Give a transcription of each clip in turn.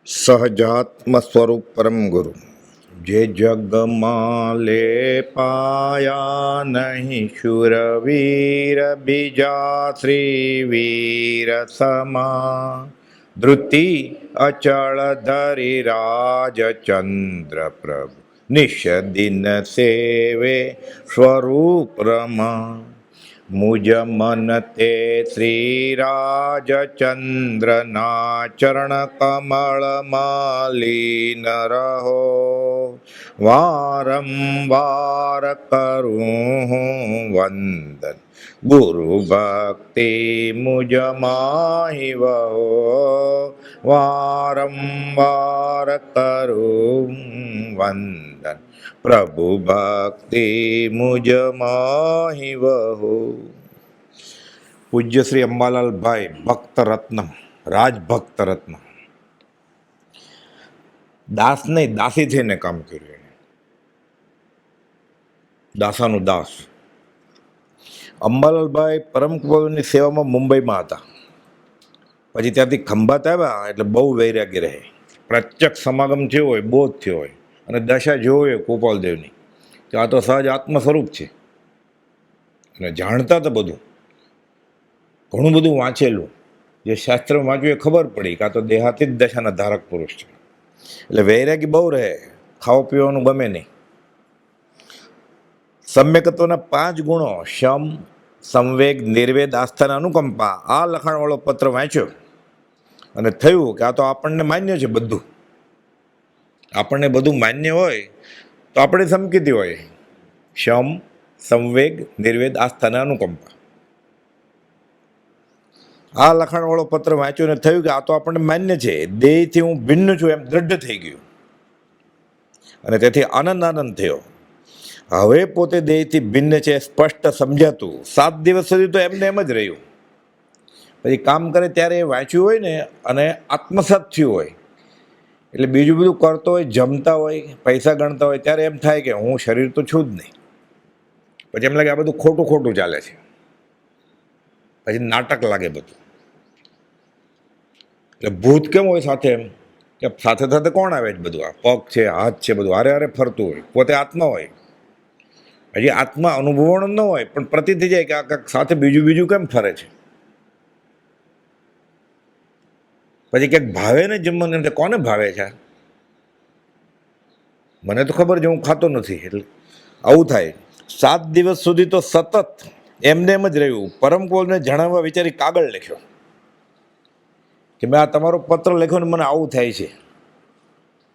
સહજાત્મ સ્વરૂપ પરમ ગુરુ જે જગમાલે પાયા નહીં શુરવીર બીજા શ્રીવીર સમા ધૃતિ અચળ ધરી રાજચંદ્ર પ્રભુ નિષદિન સેવે સ્વરૂપ રમા મુજ મન તે શ્રી રાજચંદ્રના ચરણ કમળ માલીન રહો વારંવાર કરું હું વંદન ગુરુ ભક્તિ મુજ માહી વહો વારંવાર કરું વંદન પ્રભુ ભક્તિ મુજ માહી વહો. પૂજ્ય શ્રી અંબાલાલભાઈ ભક્ત રત્નમ, રાજભક્ત રત્નમ, દાસ નહીં દાસી થઈને કામ કર્યું એને, દાસાનું દાસ. અંબાલાલભાઈ પરમ કૃપાળુની સેવામાં મુંબઈમાં હતા. પછી ત્યાંથી ખંભાત આવ્યા એટલે બહુ વૈરાગ્ય રહે. પ્રત્યક્ષ સમાગમ થયો હોય, બોધ થયો હોય અને દશા જોઈ હોય ગોપાલદેવની કે આ તો સહજ આત્મ સ્વરૂપ છે અને જાણતા તો બધું, ઘણું બધું વાંચેલું, જે શાસ્ત્ર વાંચ્યું એ ખબર પડી કે આ તો દેહાતીત દશાના ધારક પુરુષ છે. એટલે વૈરાગી બહુ રહે, ખાવા પીવાનું ગમે નહીં. સમ્યકત્વના 5 ગુણો શમ, સંવેગ, નિર્વેદ, આસ્થા અને અનુકંપા, આ લખાણવાળો પત્ર વાંચ્યો અને થયું કે આ તો આપણને માન્ય છે બધું. આપણને બધું માન્ય હોય તો આપણે સમકીતી હોય. શમ, સંવેગ, નિર્વેદ, આસ્થા અને અનુકંપા, આ લખાણવાળો પત્ર વાંચ્યો ને થયું કે આ તો આપણને માન્ય છે. દેહથી હું ભિન્ન છું એમ દ્રઢ થઈ ગયું અને તેથી આનંદ થયો. હવે પોતે દેહથી ભિન્ન છે સ્પષ્ટ સમજાતું. 7 દિવસ સુધી તો એમને એમ જ રહ્યું. પછી કામ કરે ત્યારે એ વાંચ્યું હોય ને અને આત્મસાત થયું હોય એટલે બીજું બધું કરતો હોય, જમતા હોય, પૈસા ગણતા હોય ત્યારે એમ થાય કે હું શરીર તો છું જ નહીં. પછી એમ લાગે આ બધું ખોટું ચાલે છે. પછી નાટક લાગે બધું. એટલે ભૂત કેમ હોય સાથે? એમ કે સાથે સાથે કોણ આવે છે બધું? આ પગ છે, હાથ છે, બધું હારે ફરતું હોય. પોતે આત્મા હોય. હજી આત્મા અનુભવવાનો ન હોય પણ પ્રતીત થઈ જાય કે આ કાંઈક સાથે બીજું કેમ ફરે છે. પછી ક્યાંક ભાવે ને જમવાનું, એમ કોને ભાવે છે? મને તો ખબર છે, હું ખાતો નથી. એટલે આવું થાય. 7 દિવસ સુધી તો સતત એમને એમ જ રહ્યું. પરમ કૃપાળુને જણાવવા વિચારી કાગળ લખ્યો કે મેં આ તમારો પત્ર લખ્યો ને મને આવું થાય છે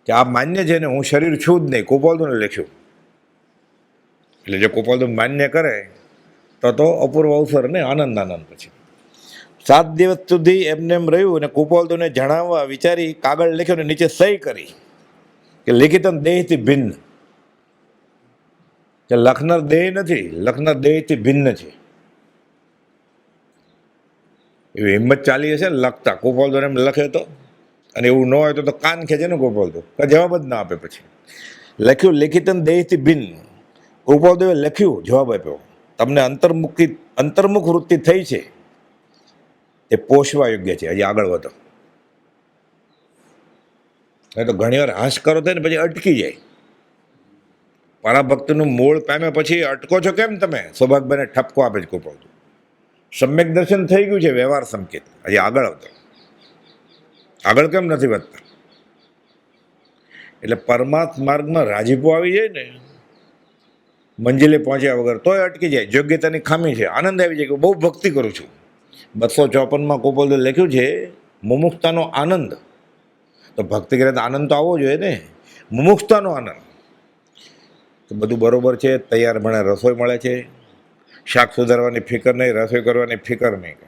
કે આ માન્ય છે ને હું શરીર છું જ નહીં. કૃપાળુને લખ્યું. એટલે જે કૃપાળુ માન્ય કરે તો અપૂર્વ અવસર ને આનંદ. પછી 7 દિવસ સુધી એમને એમ રહ્યું અને કૃપાળુને જણાવવા વિચારી કાગળ લખ્યો ને નીચે સહી કરી કે લિખિતમ દેહથી ભિન્ન, કે લખનાર દેહ નથી, લખનાર દેહથી ભિન્ન છે. એવી હિંમત ચાલી હશે ને લખતા. કૃપાળુ એમ લખે તો, અને એવું ન હોય તો કાન ખેંચે ને કૃપાળુ, જવાબ જ ના આપે. પછી લખ્યું લિખિતમ દેહથી ભિન્ન. કૃપાળુએ લખ્યું, જવાબ આપ્યો, તમને અંતર્મુખ વૃત્તિ થઈ છે એ પોષવા યોગ્ય છે. હજી આગળ વધો. એ તો ઘણી વાર હાશ કરો થાય ને પછી અટકી જાય. પરાભક્તનું મૂળ પામ્યા પછી અટકો છો કેમ તમે? સૌભાગ્યને ઠપકો આપે છે કૃપાળુ. સમ્યક દર્શન થઈ ગયું છે, વ્યવહાર સંકેત. હજી આગળ આવતો, આગળ કેમ નથી વધતા? એટલે પરમાત્મા માર્ગમાં રાજીપો આવી જાય ને, મંજિલે પહોંચ્યા વગર તોય અટકી જાય. યોગ્યતાની ખામી છે. આનંદ આવી જાય કે બહુ ભક્તિ કરું છું. 254માં કૃપાળુએ લખ્યું છે મુમુક્ષતાનો આનંદ. તો ભક્તિ કરે તો આનંદ તો આવવો જોઈએ ને. મુમુક્ષતાનો આનંદ તો બધું બરોબર છે, તૈયાર મળે, રસોઈ મળે છે, શાક સુધારવાની ફિકર નહીં, રસોઈ કરવાની ફિકર નહીં,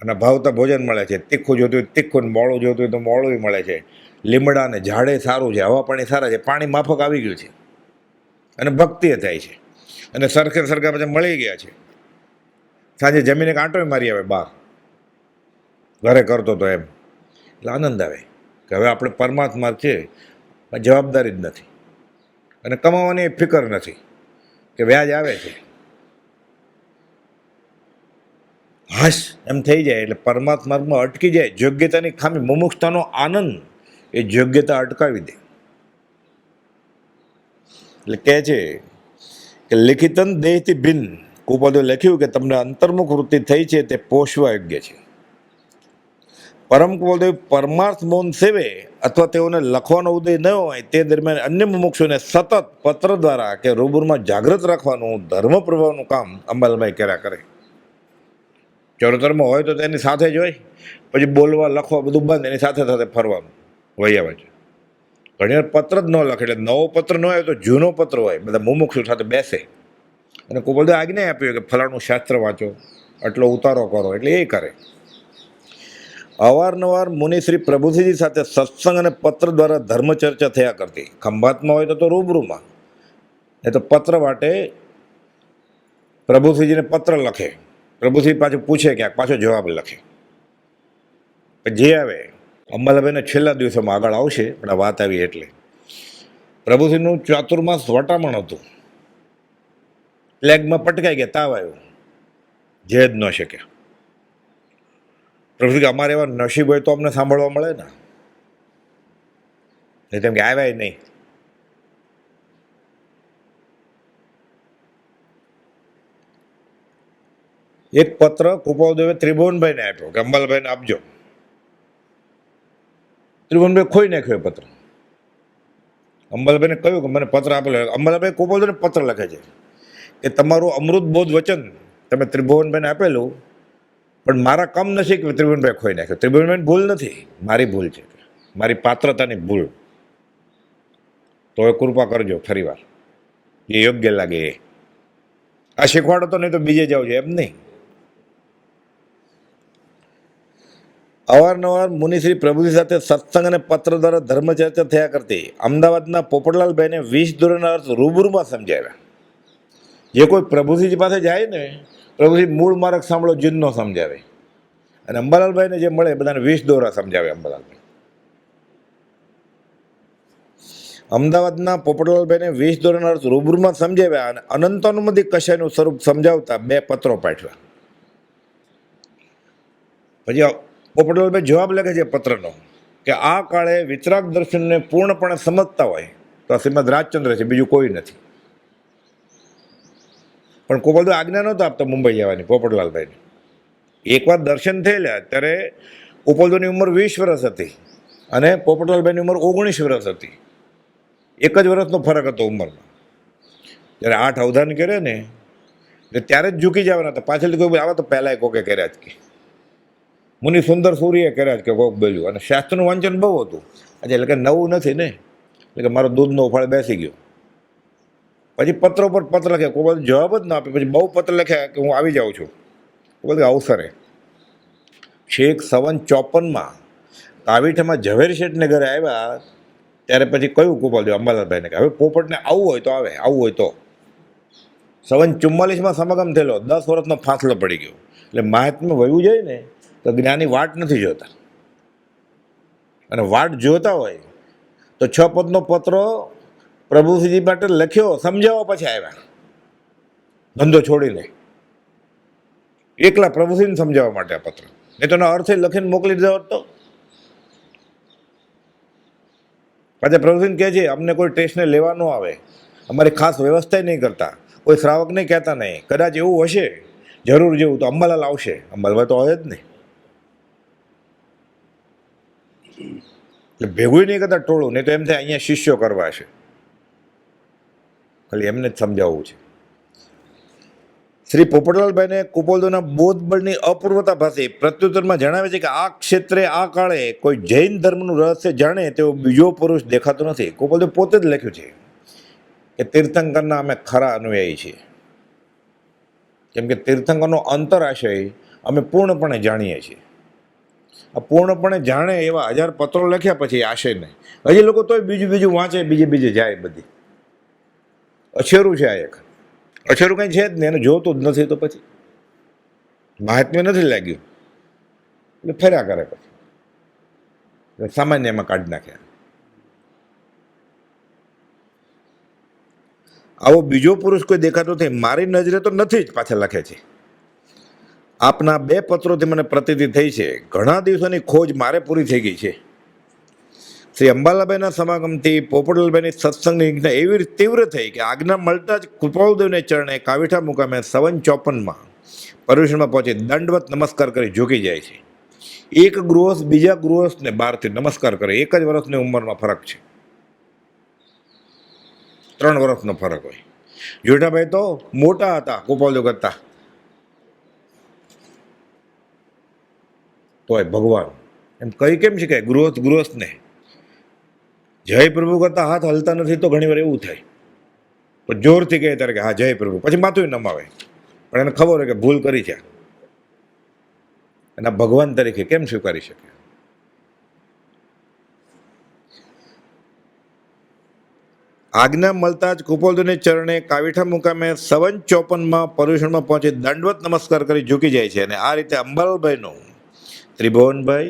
અને ભાવતા ભોજન મળે છે. તીખું જોતું હોય તીખું, મોળું જોતું હોય તો મોળું મળે છે. લીમડા ને ઝાડે સારું છે, હવા પાણી સારા છે, પાણી માફક આવી ગયું છે અને ભક્તિ થાય છે. અને સરખા પછી મળી ગયા છે. સાંજે જમીને કાંટો મારી આવે બહાર, ઘરે કરતો તો એમ. એટલે આનંદ આવે કે હવે આપણે પરમાત્મા છે, જવાબદારી જ નથી અને કમાવાની ફિકર નથી કે વ્યાજ આવે છે. હાશ એમ થઈ જાય એટલે પરમાત્મામાં અટકી જાય. યોગ્યતાની ખામી, મુમુક્ષતાનો આનંદ એ યોગ્યતા અટકાવી દે. એટલે કહે છે કે લિખિતન દેહથી ભિન્ન, કુપદે લખ્યું કે તમને અંતર્મુખ વૃત્તિ થઈ છે તે પોષવા યોગ્ય છે. પરમ કુપદેવ પરમાર્થ મૌન સેવે અથવા તેઓને લખવાનો ઉદય ન હોય તે દરમિયાન અન્ય મુમુક્ષુને સતત પત્ર દ્વારા કે રૂબરૂમાં જાગૃત રાખવાનું ધર્મ પ્રભાવનું કામ અંબાલાલભાઈ કર્યા કરે. ચરોતરમાં હોય તો તેની સાથે જ હોય, પછી બોલવા લખવા બધું બંધ, એની સાથે સાથે ફરવાનું વૈયા વચ્ચે. ઘણી વાર પત્ર જ ન લખે, એટલે નવો પત્ર ન હોય તો જૂનો પત્ર હોય, બધા મુમુક્ષુ સાથે બેસે અને કુપદે આજ્ઞા આપી કે ફલાણું શાસ્ત્ર વાંચો, આટલો ઉતારો કરો, એટલે એ કરે. અવારનવાર મુનિ શ્રી પ્રભુસિંહજી સાથે સત્સંગ અને પત્ર દ્વારા ધર્મ ચર્ચા થયા કરતી. ખંભાતમાં હોય તો રૂબરૂમાં, એ તો પત્ર વાટે પ્રભુસિંહજીને પત્ર લખે, પ્રભુસિંહ પાછું પૂછે ક્યાંક, પાછો જવાબ લખે. જે આવે અંબાલાભાઈને છેલ્લા દિવસોમાં આગળ આવશે, પણ આ વાત આવી એટલે પ્રભુસિંહનું ચાતુર્માસ વટામણ હતું. પ્લેગમાં પટકાઈ ગયા, તાવ આવ્યો, જે જ ન શક્યા. પ્રભુ કે અમારે એવા નસીબ હોય તો અમને સાંભળવા મળે ને, એ તેમ કે આવ્યા નહીં. એક પત્ર કુપાદેવે ત્રિભુવનભાઈને આપ્યો કે અંબાલાભાઈને આપજો. ત્રિભુવનભાઈ ખોઈ નાખ્યો એ પત્ર. અંબાલાભાઈને કહ્યું કે મને પત્ર આપેલો. અંબાલાભાઈ કુપાદેવને પત્ર લખે છે કે તમારું અમૃત બોધ વચન તમે ત્રિભુવનભાઈને આપેલું, પણ મારા કમ નથી કે ત્રિભુવનભાઈ ખોઈ નાખ્યો. ત્રિભુવનભાઈની ભૂલ નથી, મારી ભૂલ છે, મારી પાત્રતાની ભૂલ. તો એ કૃપા કરજો ફરી વાર, એ યોગ્ય લાગે એ. આ શીખવાડો તો નહીં તો બીજે જાવ છે એમ નહીં. અવારનવાર મુનિશ્રી પ્રભુજી સાથે સત્સંગ અને પત્ર દ્વારા ધર્મચર્ચા થયા કરતી. અમદાવાદના પોપટલાલભાઈને 20 ધોરણના અર્થ રૂબરૂમાં સમજાવ્યા. જે કોઈ પ્રભુજીજી પાસે જાય ને, પ્રભુજી મૂળ માર્ગ સાંભળો જીનનો સમજાવે, અને અંબાલાલભાઈને જે મળે બધાને 20 દોરા સમજાવે અંબાલાલભાઈ. અમદાવાદના પોપટલાલભાઈને 20 ધોરણના અર્થ રૂબરૂમાં સમજાવ્યા અને અનંતાનુમતિ કશાયનું સ્વરૂપ સમજાવતા 2 પત્રો પાઠવ્યા. પછી પોપટલાલભાઈ જવાબ લખે છે પત્રનો કે આ કાળે વિતરાગ દર્શનને પૂર્ણપણે સમજતા હોય તો શ્રીમદ રાજચંદ્ર છે, બીજું કોઈ નથી. પણ કુપદે આજ્ઞા નહોતા આપતા મુંબઈ જવાની પોપટલાલભાઈને. એકવાર દર્શન થયેલા ત્યારે કુપદની ઉંમર 20 વર્ષ હતી અને પોપટલાલભાઈની ઉંમર 19 વર્ષ હતી. એક જ વર્ષનો ફરક હતો ઉંમરમાં. જ્યારે 8 અવધાન કરે ને એટલે ત્યારે જ ઝૂકી જવાના હતા. પાછળથી કોઈ આવા તો પહેલાંય કોકે કર્યા જ કે મુનિ સુંદર સૂર્યએ કર્યા જ કે કોક બોલ્યું. અને શાસ્ત્રનું વાંચન બહુ હતું. એટલે કે નવું નથી ને, એટલે કે મારો દૂધનો ઉફાળ બેસી ગયો. પછી પત્ર ઉપર પત્ર લખ્યા, કોઈ બધું જવાબ જ ના આપે. પછી બહુ પત્ર લખ્યા કે હું આવી જાઉં છું. બધું અવસરે છેક 54 કાવીઠામાં ઝવેર શેઠને ઘરે આવ્યા ત્યારે પછી કયું કુપાદેવ અંબાલાલભાઈને કે હવે પોપટને આવવું હોય તો આવે, આવવું હોય તો. 44 સમાગમ થયેલો, 10 વર્ષનો ફાંસલો પડી ગયો. એટલે મહાત્મ્ય વયું જાય ને તો જ્ઞાની વાટ નથી જોતા, અને વાટ જોતા હોય તો 6 પદનો પત્ર પ્રભુશ્રીજી માટે લખ્યો, સમજાવવા પછી આવ્યા ધંધો છોડીને, એકલા પ્રભુશ્રીને સમજાવવા માટે આ પત્ર. નહીં તો એનો અર્થ લખીને મોકલી દીધો હોત તો. પાછા પ્રભુશ્રી કહે છે અમને કોઈ ટેસ્ટને લેવા ન આવે, અમારી ખાસ વ્યવસ્થા નહીં કરતા, કોઈ શ્રાવક નહીં કહેતા નહીં. કદાચ એવું હશે જરૂર જેવું તો અંબાલાલ આવશે. અંબાલાલ તો હોય જ નહીં, એટલે ભેગું નહીં કરતા ટોળું. નહીં તો એમ થાય અહીંયા શિષ્યો કરવા છે, ખાલી એમને જ સમજાવવું છે. શ્રી પોપટલાલભાઈને કુપોદના બોધબળની અપૂર્વતા ભાષે પ્રત્યુત્તરમાં જણાવે છે કે આ ક્ષેત્રે આ કાળે કોઈ જૈન ધર્મનું રહસ્ય જાણે તેવો બીજો પુરુષ દેખાતો નથી. કુપોદે પોતે જ લખ્યું છે કે તીર્થંકરના અમે ખરા અનુયાયી છીએ, કેમ કે તીર્થંકરનો અંતરાશય અમે પૂર્ણપણે જાણીએ છીએ. આ પૂર્ણપણે જાણે એવા 1000 પત્રો લખ્યા પછી આશય નહીં. હજી લોકો તોય બીજું વાંચે, બીજે જાય. બધી અછેરું છે આ એક. અછેરું કંઈ છે જ નહીં, એને જોતું જ નથી તો પછી મહાત્મ્ય નથી લાગ્યું એટલે ફર્યા કરે. પછી સામાન્ય એમાં કાઢી નાખ્યા. આવો બીજો પુરુષ કોઈ દેખાતો નથી, મારી નજરે તો નથી જ, પાછા લખે છે. આપના 2 પત્રોથી મને પ્રતીતિ થઈ છે, ઘણા દિવસોની ખોજ મારે પૂરી થઈ ગઈ છે. શ્રી અંબાલાલભાઈના સમાગમથી પોપટલાલભાઈની સત્સંગની ઈચ્છા એવી તીવ્ર થઈ કે આજ્ઞા મળતા જ કૃપાળુદેવને ચરણે કાવીઠા મુકામે 54 પર્યુષણમાં પહોંચી દંડવત નમસ્કાર કરી ઝૂકી જાય છે. એક ગૃહસ્થ બીજા ગૃહસ્થને બહારથી નમસ્કાર કરે. 1 જ વર્ષની ઉંમરમાં ફરક છે, 3 વર્ષનો ફરક હોય. જેઠાભાઈ તો મોટા હતા ગોપાલદેવ કરતા, તોય ભગવાન એમ કઈ કેમ છે કે ગૃહસ્થને જય પ્રભુ કરતા હાથ હલતા નથી, તો ઘણી વાર એવું થાય. પણ જોરથી કહે ત્યારે કે હા જય પ્રભુ, પછી માથું નમાવે, પણ એને ખબર હોય કે ભૂલ કરી છે, એના ભગવાન તરીકે કેમ સ્વીકારી શકે. આજ્ઞા મળતા જ કૃપાળુદેવને ચરણે કાવીઠા મુકામે 54 પર્યુષણમાં પહોંચી દંડવત નમસ્કાર કરી ઝૂકી જાય છે. અને આ રીતે અંબાલાલભાઈનો ત્રિભુવનભાઈ,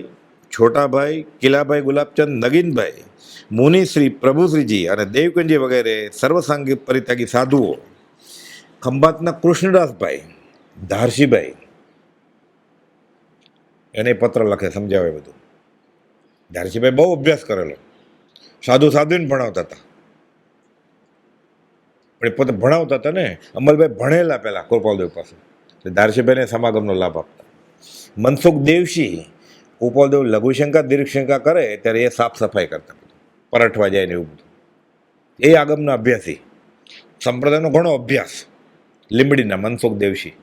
છોટાભાઈ, કિલાભાઈ, ગુલાબચંદ, નગીનભાઈ, મુનિશ્રી, પ્રભુશ્રીજી અને દેવકુંજી વગેરે સર્વસાંગી પરિત્યાગી સાધુઓ, ખંભાતના કૃષ્ણદાસભાઈ, ધારસીભાઈ, એને પત્ર લખે, સમજાવે બધું. ધારસીભાઈ બહુ અભ્યાસ કરેલો, સાધુને ભણાવતા હતા, પણ એ પોતે ભણાવતા હતા ને. અમલભાઈ ભણેલા પહેલા કૃપાળુદેવ પાસે, ધારસીભાઈને સમાગમનો લાભ આપતા. મનસુખ દેવશી કૃપાળુદેવ લઘુશંકા દીર્ઘશંકા કરે ત્યારે એ સાફ સફાઈ કરતા, પરઠવા જાય ને એવું બધું. એ આગમના અભ્યાસી, સંપ્રદાયનો ઘણો અભ્યાસ. લીંબડીના મનસુખ દેવશી,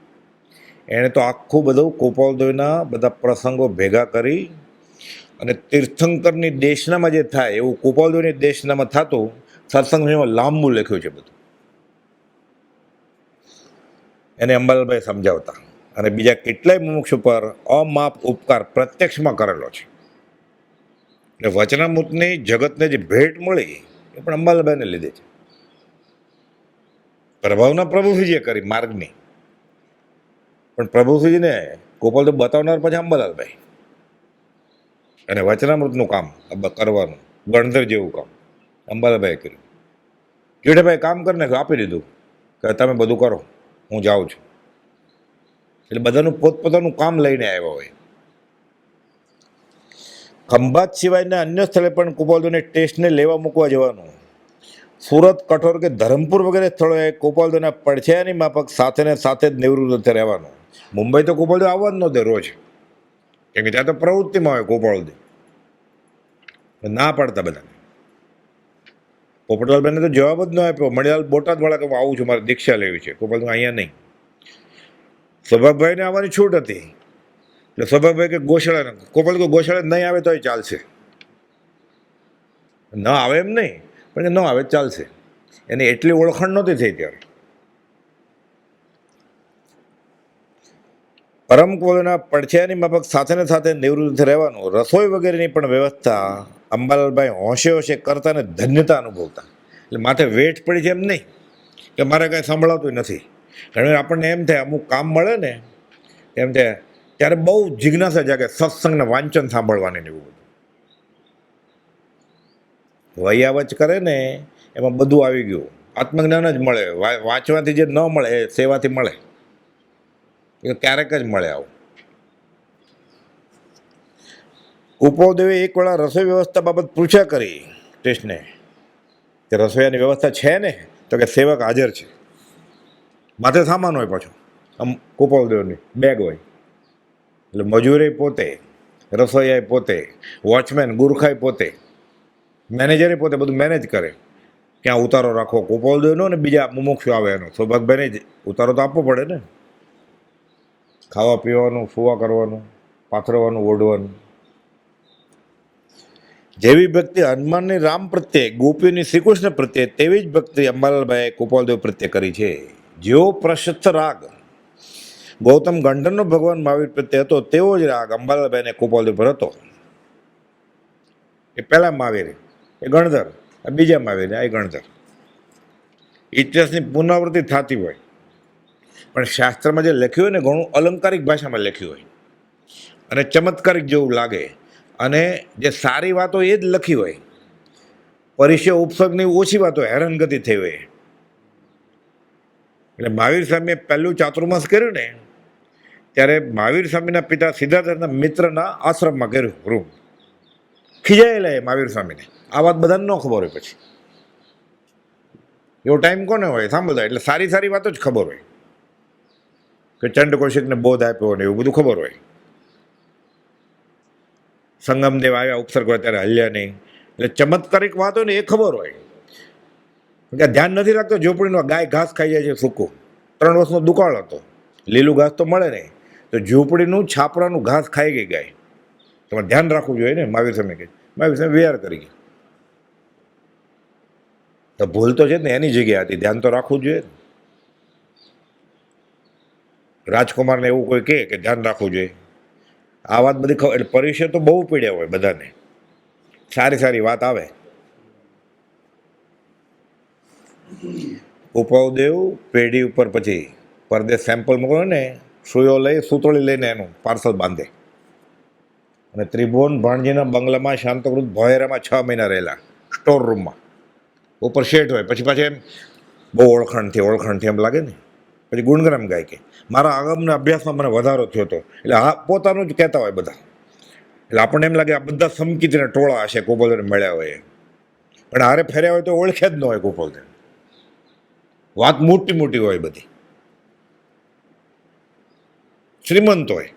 એણે તો આખું બધું કૃપાળુદેવના બધા પ્રસંગો ભેગા કરી અને તીર્થંકરની દેશનામાં જે થાય એવું કૃપાળુદેવની દેશનામાં થતું સત્સંગમાં લાંબુ લખ્યું છે બધું. એને અંબાલાલભાઈ સમજાવતા. અને બીજા કેટલાય મુમુક્ષુ પર અમાપ ઉપકાર પ્રત્યક્ષમાં કરેલો છે. એટલે વચનામૃતની જગતને જે ભેટ મળી એ પણ અંબાલાલભાઈને લીધે છે. પ્રભાવના પ્રભુશ્રીજીએ કરી માર્ગની, પણ પ્રભુશ્રીજીને ગોપાલદેવ બતાવનાર પછી અંબાલાલભાઈ. અને વચનામૃતનું કામ કરવાનું, ગણધર જેવું કામ અંબાલાલભાઈએ કર્યું. જેઠાભાઈ કામ કરીને આપી દીધું કે તમે બધું કરો, હું જાઉં છું. એટલે બધાનું પોતપોતાનું કામ લઈને આવ્યા હોય. ખંભાત સિવાયના અન્ય સ્થળે પણ કૃપાળુદેવને ટેસ્ટને લેવા મૂકવા જવાનું. સુરત, કઠોર કે ધરમપુર વગેરે સ્થળોએ કૃપાળુદેવના પડછાયાની માફક સાથે ને સાથે જ નિવૃત્ત રહેવાનું. મુંબઈ તો કૃપાળુદેવ આવવા જ નહોતે રોજ, કેમ કે ત્યાં તો પ્રવૃત્તિમાં હોય કૃપાળુદેવ. ના પાડતા બધાને. પોપટલાલભાઈને તો જવાબ જ ન આપ્યો. મણિલાલ બોટાદવાળા કે હું આવું છું, મારે દીક્ષા લેવી છે. કૃપાળુદેવ અહીંયા નહીં. સૌભાગભાઈને આવવાની છૂટ હતી, એટલે સૌભાગભાઈ કે ગોશાળા, કૃપાળુદેવ ગોશાળા નહીં આવે તોય ચાલશે, ન આવે એમ નહીં, પણ ન આવે ચાલશે. એની એટલી ઓળખાણ નહોતી થઈ ત્યારે. પરમ કૃપાળુદેવના પડછાયાની માફક સાથે ને સાથે નિવૃત્ત રહેવાનું. રસોઈ વગેરેની પણ વ્યવસ્થા અંબાલાલભાઈ હોંશે હોંશે કરતા ને ધન્યતા અનુભવતા. એટલે માથે વેઠ પડી છે એમ નહીં કે મારે કાંઈ સંભળાતું નથી. ઘણી વાર આપણને એમ થાય, અમુક કામ મળે ને એમ થાય, ત્યારે બહુ જિજ્ઞાસા જાગે સત્સંગને વાંચન સાંભળવાની ને એવું બધું. વૈયાવચ કરે ને એમાં બધું આવી ગયું. આત્મજ્ઞાન જ મળે, વાંચવાથી જે ન મળે એ સેવાથી મળે. એ ક્યારેક જ મળે આવું. કૃપાળુદેવે એક વેળા રસોઈ વ્યવસ્થા બાબત પૂછ્યા કરી ટેસ્ટને કે રસોઈયાની વ્યવસ્થા છે ને? તો કે સેવક હાજર છે. માથે સામાન હોય, પાછું આમ કૃપાળુદેવની બેગ હોય, એટલે મજૂરી પોતે, રસોઈયા પોતે, વોચમેન ગુરખાઈ પોતે, મેનેજરે પોતે બધું મેનેજ કરે. ક્યાં ઉતારો રાખવો કૃપાળુદેવનો, ને બીજા મુમુક્ષુ આવે એનો. સૌભાગભાઈને જ ઉતારો તો આપવો પડે ને. ખાવા પીવાનું, સુવા કરવાનું, પાથરવાનું, ઓઢવાનું. જેવી ભક્તિ હનુમાનની રામ પ્રત્યે, ગોપીની શ્રીકૃષ્ણ પ્રત્યે, તેવી જ ભક્તિ અંબાલાલભાઈએ કૃપાળુદેવ પ્રત્યે કરી છે. જેવો પ્રશસ્ત રાગ ગૌતમ ગંડરનો ભગવાન મહાવીર પ્રત્યે હતો, તેવો જ રાગ અંબાલાલભાઈને કૃપાળુદેવ પર હતો. એ પહેલા મહાવીર, એ ગણધર, બીજા મહાવીર, એ ગણધર. ઇતિહાસની પુનરાવૃત્તિ થતી હોય, પણ શાસ્ત્રમાં જે લખ્યું હોય ને ઘણું અલંકારિક ભાષામાં લખ્યું હોય અને ચમત્કારિક જેવું લાગે. અને જે સારી વાતો એ જ લખી હોય, પરિચય ઉપસર્ગની ઓછી વાતો, હેરાનગતિ થઈ હોય. એટલે મહાવીર સ્વામીએ પહેલું ચાતુર્માસ કર્યું ને ત્યારે મહાવીર સ્વામીના પિતા સિદ્ધાર્થના મિત્રના આશ્રમમાં કર્યું રૂમ. ખીજાયેલા એ મહાવીર સ્વામીને. આ વાત બધાને ન ખબર હોય પછી. એવો ટાઈમ કોને હોય સાંભળતા, એટલે સારી સારી વાતો જ ખબર હોય કે ચંડ કૌશિકને બોધ આપ્યો ને એવું બધું ખબર હોય. સંગમદેવ આવ્યા ઉપસર્ગ હોય ત્યારે હલ્યા નહીં, એટલે ચમત્કારિક વાત હોય ને એ ખબર હોય. ધ્યાન નથી રાખતો ઝૂંપડીનો ગાય ઘાસ ખાઈ જાય છે સૂકું. 3 વર્ષનો દુકાળ હતો, લીલું ઘાસ તો મળે નહીં, તો ઝૂંપડીનું છાપરાનું ઘાસ ખાઈ ગઈ ગાય. તમારે ધ્યાન રાખવું જોઈએ ને. મહાવીર સ્વામી કહે, મહાવીર સ્વામી વિહાર કરી ગઈ. તો ભૂલ તો છે ને એની જગ્યા હતી, ધ્યાન તો રાખવું જોઈએ. રાજકુમારને એવું કોઈ કહે કે ધ્યાન રાખવું જોઈએ, આ વાત બધી ખબર. એટલે પરિચય તો બહુ પીડ્યા હોય બધાને, સારી સારી વાત આવે. ઉપાવદેવ પેઢી ઉપર પછી પરદેશ સેમ્પલ મોકલો ને, સુયો લઈ સૂતળી લઈને એનું પાર્સલ બાંધે. અને ત્રિભુવન ભાણજીના બંગલામાં શાંતકૃત ભોયરામાં 6 મહિના રહેલા, સ્ટોર રૂમમાં. ઉપર શેઠ હોય, પછી પાછા એમ બહુ ઓળખાણથી એમ લાગે ને. પછી ગુણગ્રામ ગાય કે મારા આગમના અભ્યાસમાં મને વધારો થયો હતો. એટલે હા, પોતાનું જ કહેતા હોય બધા. એટલે આપણને એમ લાગે આ બધા સમકીતીના ટોળા હશે ગોપાલદેવને મળ્યા હોય, પણ હારે ફેર્યા હોય તો ઓળખ્યા જ ન હોય ગોપાલદેવ. વાત મોટી મોટી હોય બધી, શ્રીમંત હોય,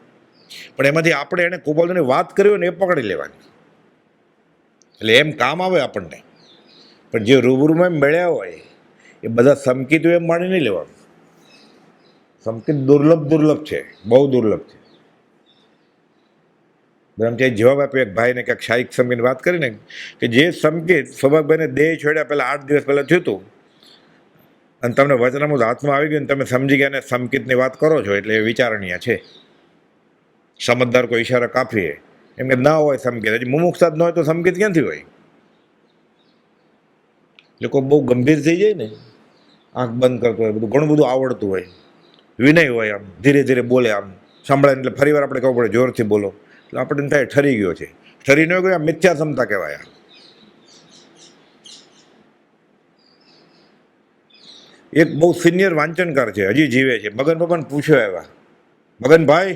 પણ એમાંથી આપણે એને ગોપાલદેવની વાત કરી હોય ને એ પકડી લેવાની. એટલે એમ કામ આવે આપણને. પણ જે રૂબરૂમાં મળ્યા હોય એ બધા સમકીત એમ માની નહીં લેવાનું. સમકીત દુર્લભ છે, બહુ દુર્લભ છે. બ્રહ્મચારી જવાબ આપ્યો એક ભાઈને, ક્યાંક શાહિક સમકીતની વાત કરીને, કે જે સમકીત સૌભાગભાઈને દેહ છોડ્યા પહેલાં 8 દિવસ પહેલાં થયું હતું, અને તમને વચનામૃત હાથમાં આવી ગયું ને તમે સમજી ગયા ને સમકીતની વાત કરો છો, એટલે એ વિચારણીય છે. સમજદાર કોઈ ઈશારા કાફીએ. એમ કે ના હોય સમકીત, હજી મુમુક્ષતા જ ન હોય તો સમકીત ક્યાંથી હોય? લોકો બહુ ગંભીર થઈ જાય ને, આંખ બંધ કરતો હોય, બધું ઘણું બધું આવડતું હોય, વિનય હોય, આમ ધીરે ધીરે બોલે, આમ સંભળાય. એટલે ફરી વાર આપણે કહેવું પડે જોરથી બોલો, એટલે આપણને થાય ઠરી ગયો છે. ઠરી ન ગયો, મિથ્યા ક્ષમતા કહેવાય. એક બહુ સિનિયર વાંચનકાર છે, હજી જીવે છે. મગન બાપાને પૂછ્યો એવા, મગનભાઈ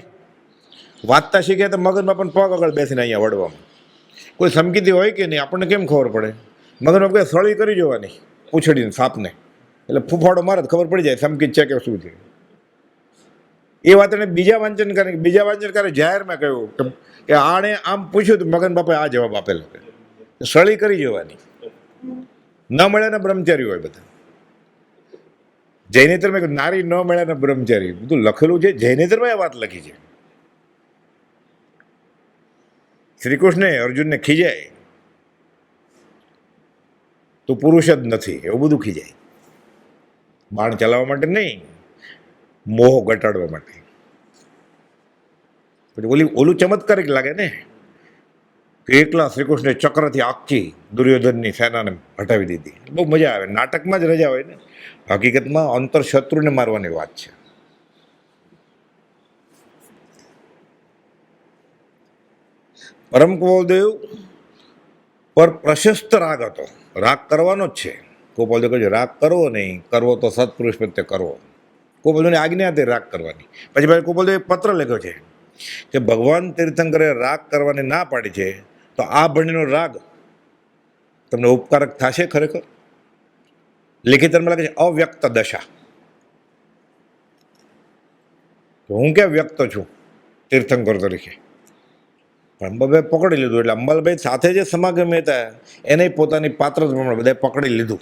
વાંચતા શીખ્યા તો મગન બાપાને પગ આગળ બેસીને અહીંયા વડવામાં. કોઈ સમકીતી હોય કે નહીં, આપણને કેમ ખબર પડે? મગન બાપા કે સળી કરી જોવાની પૂછડીને સાપને, એટલે ફૂફાડો મારે ખબર પડી જાય સમકીત છે કે શું છે. એ વાત એને બીજા વાંચનકારે જાહેરમાં કહ્યું કે આણે આમ પૂછ્યું તો મગન બાપાએ આ જવાબ આપેલો કે સળી કરી જોવાની. ન મળે ને બ્રહ્મચારી હોય બધા. જૈનેતરમાં કહ્યું નારી ન મળ્યા ને બ્રહ્મચારી, બધું લખેલું છે જૈનેતરમાં. એ વાત લખી છે. શ્રી કૃષ્ણે અર્જુનને ખીજાય તો પુરુષ જ નથી એવું બધું ખીજાય. બાણ ચલાવવા માટે નહીં, મોહ ઘટાડવા માટે. પછી ઓલું ચમત્કારિક લાગે ને કે એકલા શ્રી કૃષ્ણે ચક્રથી આખી દુર્યોધનની સેનાને હટાવી દીધી. બહુ મજા આવે. નાટકમાં જ રજા હોય ને, હકીકતમાં અંતર શત્રુને મારવાની વાત છે. પરમ ગોપાલદેવ પર પ્રશસ્ત રાગ હતો. રાગ કરવાનો જ છે. ગોપાલદેવ કહે છે રાગ કરવો નહીં, કરવો તો સત્પુરુષ પ્રત્યે કરવો. ગોપાલદેવની આજ્ઞા હતી રાગ કરવાની. પછી ભાઈ ગોપાલદેવે પત્ર લખ્યો છે કે ભગવાન તીર્થંકરે રાગ કરવાની ના પાડી છે, તો આ ભણીનો રાગ તમને ઉપકારક થશે ખરેખર? લેખિતમાં લાગે છે અવ્યક્ત દશા. હું ક્યાં વ્યક્ત છું તીર્થંકર તરીકે? અંબાભાઈ પકડી લીધું. એટલે અંબાભાઈ સાથે જે સમાગમી હતા એને પોતાની પાત્ર પ્રમાણે બધાએ પકડી લીધું.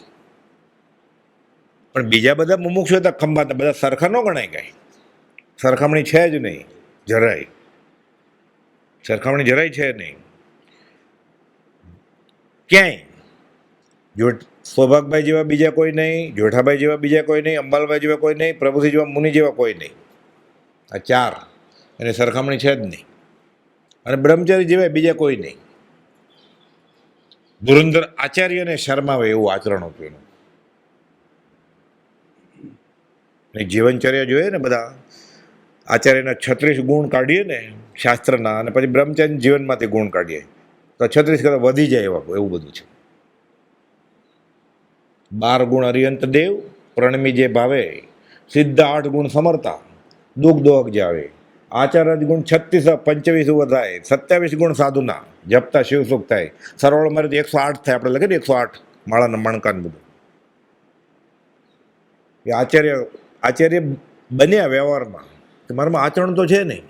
પણ બીજા બધા મુમુક્ષુ હતા ખંભાત, બધા સરખા ન ગણાય. કાંઈ સરખામણી છે જ નહીં, જરાય સરખામણી જરાય છે નહીં ક્યાંય. સૌભાગભાઈ જેવા બીજા કોઈ નહીં, જોઠાભાઈ જેવા બીજા કોઈ નહીં, અંબાલભાઈ જેવા કોઈ નહીં, પ્રભુસિંહ જેવા મુનિ જેવા કોઈ નહીં. આ 4 એની સરખામણી છે જ નહીં. અને બ્રહ્મચારી જેવા બીજા કોઈ નહીં. ધુરંધર આચાર્યને શરમાવે એવું આચરણ હતું એનું. જીવનચર્યા જોઈએ ને, બધા આચાર્યના 36 ગુણ કાઢીએ ને શાસ્ત્રના, અને પછી બ્રહ્મચારી જીવનમાંથી ગુણ કાઢીએ તો 36 કરતાં વધી જાય એવું બધું છે. 12 ગુણ અરિયંત દેવ, પ્રણમી જે ભાવે, સિદ્ધ 8 ગુણ સમરતા, દુઃખ દોહક જાવે, આચાર્ય ગુણ 36 25 વધાય, 27 ગુણ સાધુના જપતા શિવ સુખ થાય. સરવાળો મારે તો 108 થાય. આપણે લખે ને 108 માળાના મણકાન બધું. એ આચાર્ય બન્યા વ્યવહારમાં, મારામાં આચરણ તો છે નહીં.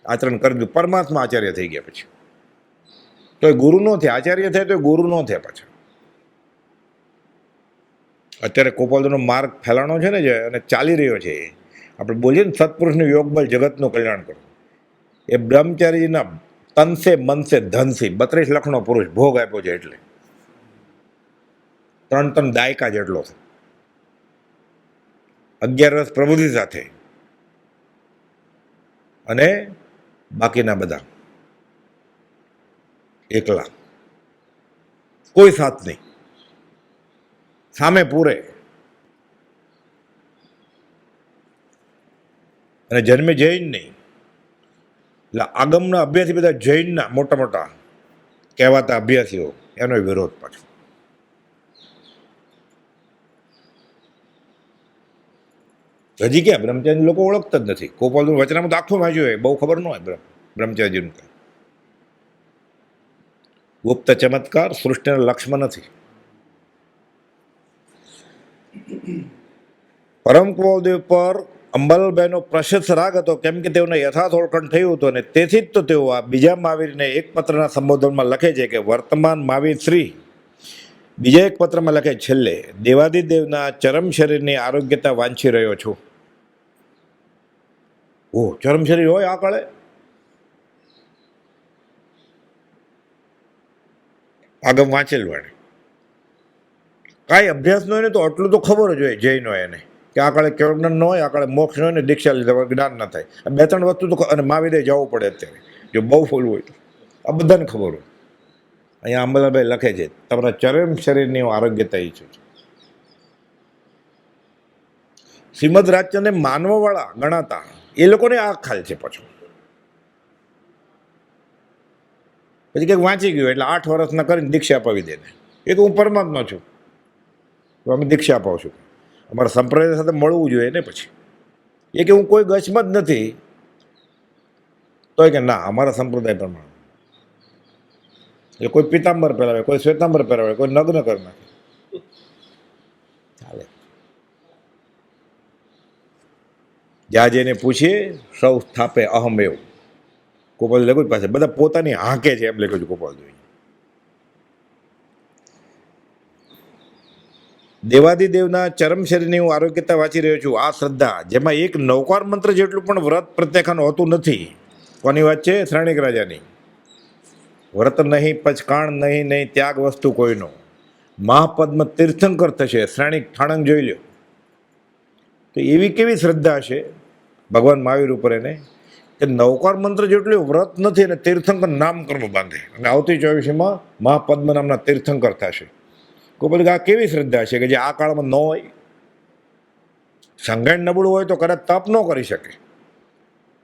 આચરણ કરી દીધું, પરમાત્મા આચાર્ય થઈ ગયા પછી. તો એ ગુરુ નો થયા, આચાર્ય થાય તો એ ગુરુ નો થયા પાછા. અત્યારે કોપાલનો માર્ગ ફેલાણો છે ને જે અને ચાલી રહ્યો છે, આપણે બોલીએ ને સત્પુરુષનું યોગ બળ જગતનું કલ્યાણ કરો, એ બ્રહ્મચારીના તનસે મનસે ધનસી 32 લાખનો પુરુષ ભોગ આપ્યો છે. એટલે 3 દાયકા જેટલો છે. 11 વર્ષ પ્રબુદ્ધિ સાથે અને બાકીના બધા એકલા, કોઈ સાથ નહીં, સામે પૂરે. અને જન્મે જૈન નહીં, એટલે આગમના અભ્યાસી બધા જૈનના મોટા મોટા કહેવાતા અભ્યાસીઓ, એનો વિરોધ પાછો. હજી ક્યાં બ્રહ્મચારી લોકો ઓળખતા જ નથી. ગોપાલનું વચનામાં તો આખું વાંચ્યું હોય, બહુ ખબર ન હોય બ્રહ્મચારીજીનું. ગુપ્ત ચમત્કાર સૃષ્ટિના લક્ષ્યમાં નથી. પરમ કુંવરદેવ પર અંબાલાલભાઈનો પ્રશસ્ત રાગ હતો, કેમ કે તેઓને યથાર્થ ઓળખાણ થયું હતું. અને તેથી જ તો તેઓ આ બીજા મહાવીરને એક પત્રના સંબોધનમાં લખે છે કે વર્તમાન મહાવીર શ્રી. બીજા એક પત્રમાં લખે છેલ્લે, દેવાદિદેવના ચરમ શરીરની આરોગ્યતા વાંચી રહ્યો છું. ઓ ચરમ શરીર હોય આ કાળે? આગમ વાંચેલું એને કાંઈ અભ્યાસ ન હોય ને તો આટલું તો ખબર જ હોય જૈન હોય એને, કે આ કાળે કેવળ જ્ઞાન ન હોય, આ કાળે મોક્ષ ન હોય ને દીક્ષા લીધા જ્ઞાન ન થાય. 2-3 વસ્તુ તો અને મહાવીરે જવું પડે અત્યારે, જો બહુ ફૂલ હોય તો આ બધાને ખબર હોય. અહીંયા અંબાલાલભાઈ લખે છે તમારા ચરમ શરીરની હું આરોગ્યતા ઈચ્છું છું. શ્રીમદ રાજચંદ્રને માનવાવાળા ગણાતા એ લોકોને આ ખ્યાલ છે પાછો. પછી કંઈક વાંચી ગયું એટલે 8 વર્ષના કરીને દીક્ષા અપાવી દે ને, એ તો હું પરમાત્મા છું તો અમે દીક્ષા અપાવશું. અમારા સંપ્રદાય સાથે મળવું જોઈએ ને. પછી એ કે હું કોઈ ગચમાં જ નથી, તો કે ના અમારા સંપ્રદાય પ્રમાણે. એટલે કોઈ પિતાંબર પહેરાવે, કોઈ શ્વેતાંબર પહેરાવે, કોઈ નગ્ન કરી નાખે, ચાલે. જ્યાં જેને પૂછીએ સૌ સ્થાપે અહમ એવું ગોપાલ લખ્યું પાસે, બધા પોતાની હાંકે છે એમ લખ્યું છે ગોપાલ જોઈએ. દેવાદિદેવના ચરમ શરીરની હું આરોગ્યતા વાંચી રહ્યો છું. આ શ્રદ્ધા જેમાં એક નૌકાર મંત્ર જેટલું પણ વ્રત પ્રત્યાખ્યાન હોતું નથી. કોની વાત છે? શ્રેણિક રાજાની. વ્રત નહીં, પચકાણ નહીં, નહીં ત્યાગ વસ્તુ કોઈનો, મહાપદ્મ તીર્થંકર થશે. શ્રેણિક ઠાણંગ જોઈ લ્યો. તો એવી કેવી શ્રદ્ધા હશે ભગવાન મહાવીર ઉપર એને, કે નૌકાર મંત્ર જેટલું વ્રત નથી અને તીર્થંકર નામ કર્મ બાંધે અને આવતી 24માં મહાપદ્મ નામના તીર્થંકર થશે. કોઈ આ કેવી શ્રદ્ધા છે કે જે આ કાળમાં ન હોય? સંઘાણ નબળું હોય તો કદાચ તપ ન કરી શકે,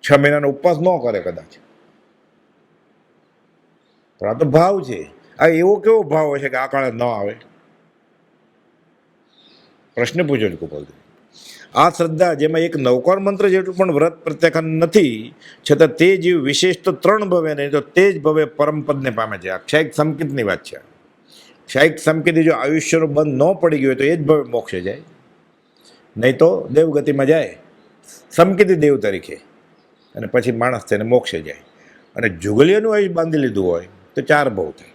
6 મહિનાનો ઉપવાસ ન કરે કદાચ. પણ આ તો ભાવ છે. આ એવો કેવો ભાવ હોય છે કે આ કાળે ન આવે? પ્રશ્ન પૂછ્યો છે ગોપાલજી. આ શ્રદ્ધા જેમાં એક નૌકાર મંત્ર જેટલું પણ વ્રત પ્રત્યાખ્યાન નથી, છતાં તે જીવ વિશેષ તો 3 ભવે નહીં તો તે જ ભવે પરમપદને પામે છે. આ ક્ષાયિક સંકેતની વાત છે. ક્ષાયિક સંકેત જો આયુષ્યનો બંધ ન પડી ગયો તો એ જ ભવે મોક્ષે જાય, નહીં તો દેવગતિમાં જાય સંકેતી દેવ તરીકે, અને પછી માણસ તેને મોક્ષે જાય. અને જુગલિયાનું આયુષ બાંધી લીધું હોય તો 4 ભવ થાય.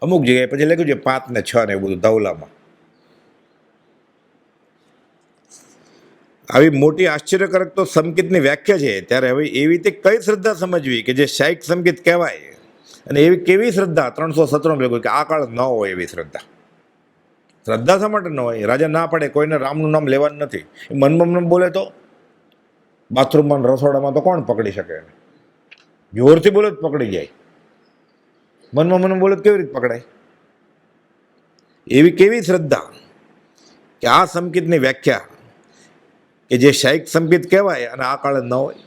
અમુક જગ્યાએ પછી લખ્યું છે 5 ને 6 ને એવું બધું ધવલામાં. આવી મોટી આશ્ચર્યકારક તો સંકેતની વ્યાખ્યા છે. ત્યારે હવે એવી રીતે કઈ શ્રદ્ધા સમજવી કે જે શાયિક સંકેત કહેવાય, અને એવી કેવી શ્રદ્ધા 317 લખ્યું કે આ કાળ ન હોય એવી શ્રદ્ધા. શ્રદ્ધા શા માટે ન હોય? રાજા ના પડે કોઈને રામનું નામ લેવાનું નથી. મનમાં બોલે તો બાથરૂમમાં રસોડામાં તો કોણ પકડી શકે? જોરથી બોલે તો પકડી જાય. મનમાં બોલે તો કેવી રીતે પકડાય? એવી કેવી શ્રદ્ધા કે આ સંકેતની વ્યાખ્યા કે જે શાયિક સંકેત કહેવાય અને આ કાળે ન હોય.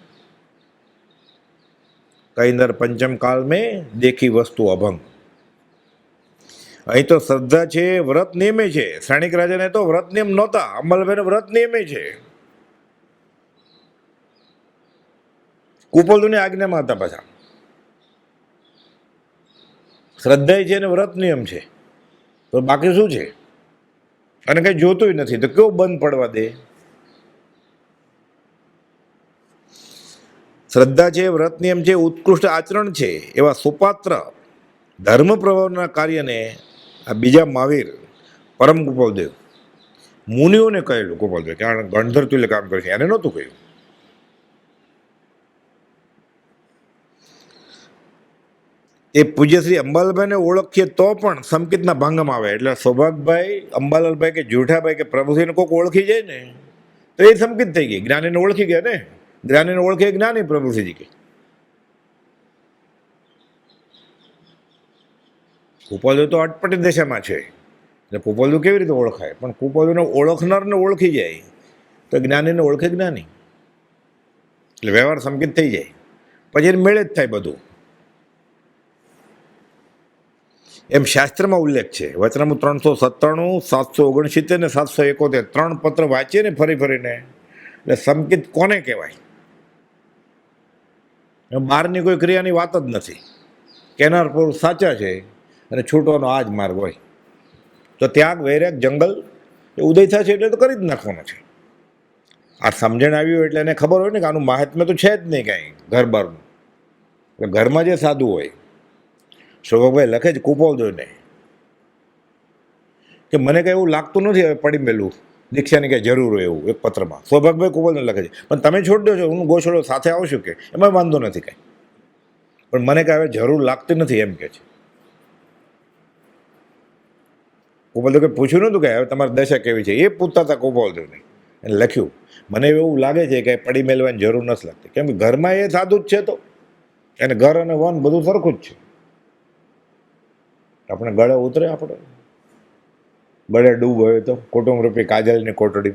કઈ નર પંચમ કાળ મેં દેખી વસ્તુ અભંગ. અહીં તો શ્રદ્ધા છે, વ્રત નિયમે છે. શ્રેણિક રાજાને તો વ્રત નિયમ નહોતા, અંબાલાલભાઈને વ્રત નિયમે છે. કુપોલદુની આજ્ઞામાં હતા પાછા. શ્રદ્ધા છે ને વ્રત નિયમ છે, તો બાકી શું છે? અને કંઈ જોતું નથી તો કેવું બંધ પડવા દે? શ્રદ્ધા છે, વ્રત નિયમ છે, ઉત્કૃષ્ટ આચરણ છે, એવા સુપાત્ર ધર્મ પ્રભાવના કાર્યને આ બીજા મહાવીર પરમ કુપોલદેવ મુનિઓને કહેલું. કુપોલદેવ કારણ ગણધર તુલ્ય કામ કરે છે, એને નહોતું કહ્યું. એ પૂજ્ય શ્રી અંબાલાલભાઈને ઓળખીએ તો પણ સંકેતના ભાંગમાં આવે. એટલે સૌભાગભાઈ, અંબાલાલભાઈ કે જેઠાભાઈ કે પ્રભુશ્રીને કોઈક ઓળખી જાય ને તો એ સંકેત થઈ ગઈ. જ્ઞાનીને ઓળખી ગયા ને, જ્ઞાનીને ઓળખે જ્ઞાની પ્રભુશ્રીજી કે. કુપોલદેવ તો અટપટી દશામાં છે, એટલે કુપોલદેવ કેવી રીતે ઓળખાય? પણ કુપોલદેવને ઓળખનારને ઓળખી જાય તો જ્ઞાનીને ઓળખે જ્ઞાની, એટલે વ્યવહાર સંકેત થઈ જાય. પછી એને મેળે જ થાય બધું. એમ શાસ્ત્રમાં ઉલ્લેખ છે. વચનામૃત 397, 769 ને 771 3 પત્ર વાંચીએ ને ફરી ફરીને, એટલે સંકેત કોને કહેવાય? બહારની કોઈ ક્રિયાની વાત જ નથી. કેનાર પુરુષ સાચા છે અને છૂટવાનો આ જ માર્ગ હોય તો ત્યાગ, વૈરાગ, જંગલ એ ઉદય થશે એટલે તો કરી જ નાખવાનો છે. આ સમજણ આવી હોય એટલે એને ખબર હોય ને કે આનું મહાત્મ્ય તો છે જ નહીં કાંઈ ઘર બહારનું. એટલે ઘરમાં જે સાધુ હોય, સૌભાગભાઈ લખે છે કુપોલદેવને કે મને કંઈ એવું લાગતું નથી હવે પડી મેલું દીક્ષાની કંઈ જરૂર હોય એવું. એક પત્રમાં સૌભાગભાઈ કુપોલદેવ લખે છે, પણ તમે છોડી દો છો, હું ગોછડો સાથે આવશું કે એમાં વાંધો નથી કાંઈ, પણ મને કાંઈ હવે જરૂર લાગતી નથી એમ કે છે. કુપોલદેવ કંઈ પૂછ્યું નહોતું કે હવે તમારી દશા કેવી છે, એ પૂછતા હતા કુપોલદેવને. એને લખ્યું મને એવું લાગે છે કે પડી મેળવાની જરૂર નથી લાગતી, કેમ કે ઘરમાં એ સાધુ જ છે, તો એને ઘર અને વન બધું સરખું જ છે. આપણે ગળે ઉતરે, આપણે ગળે ડૂબ હોય તો કુટુંબ રૂપી કાજલની કોટડી.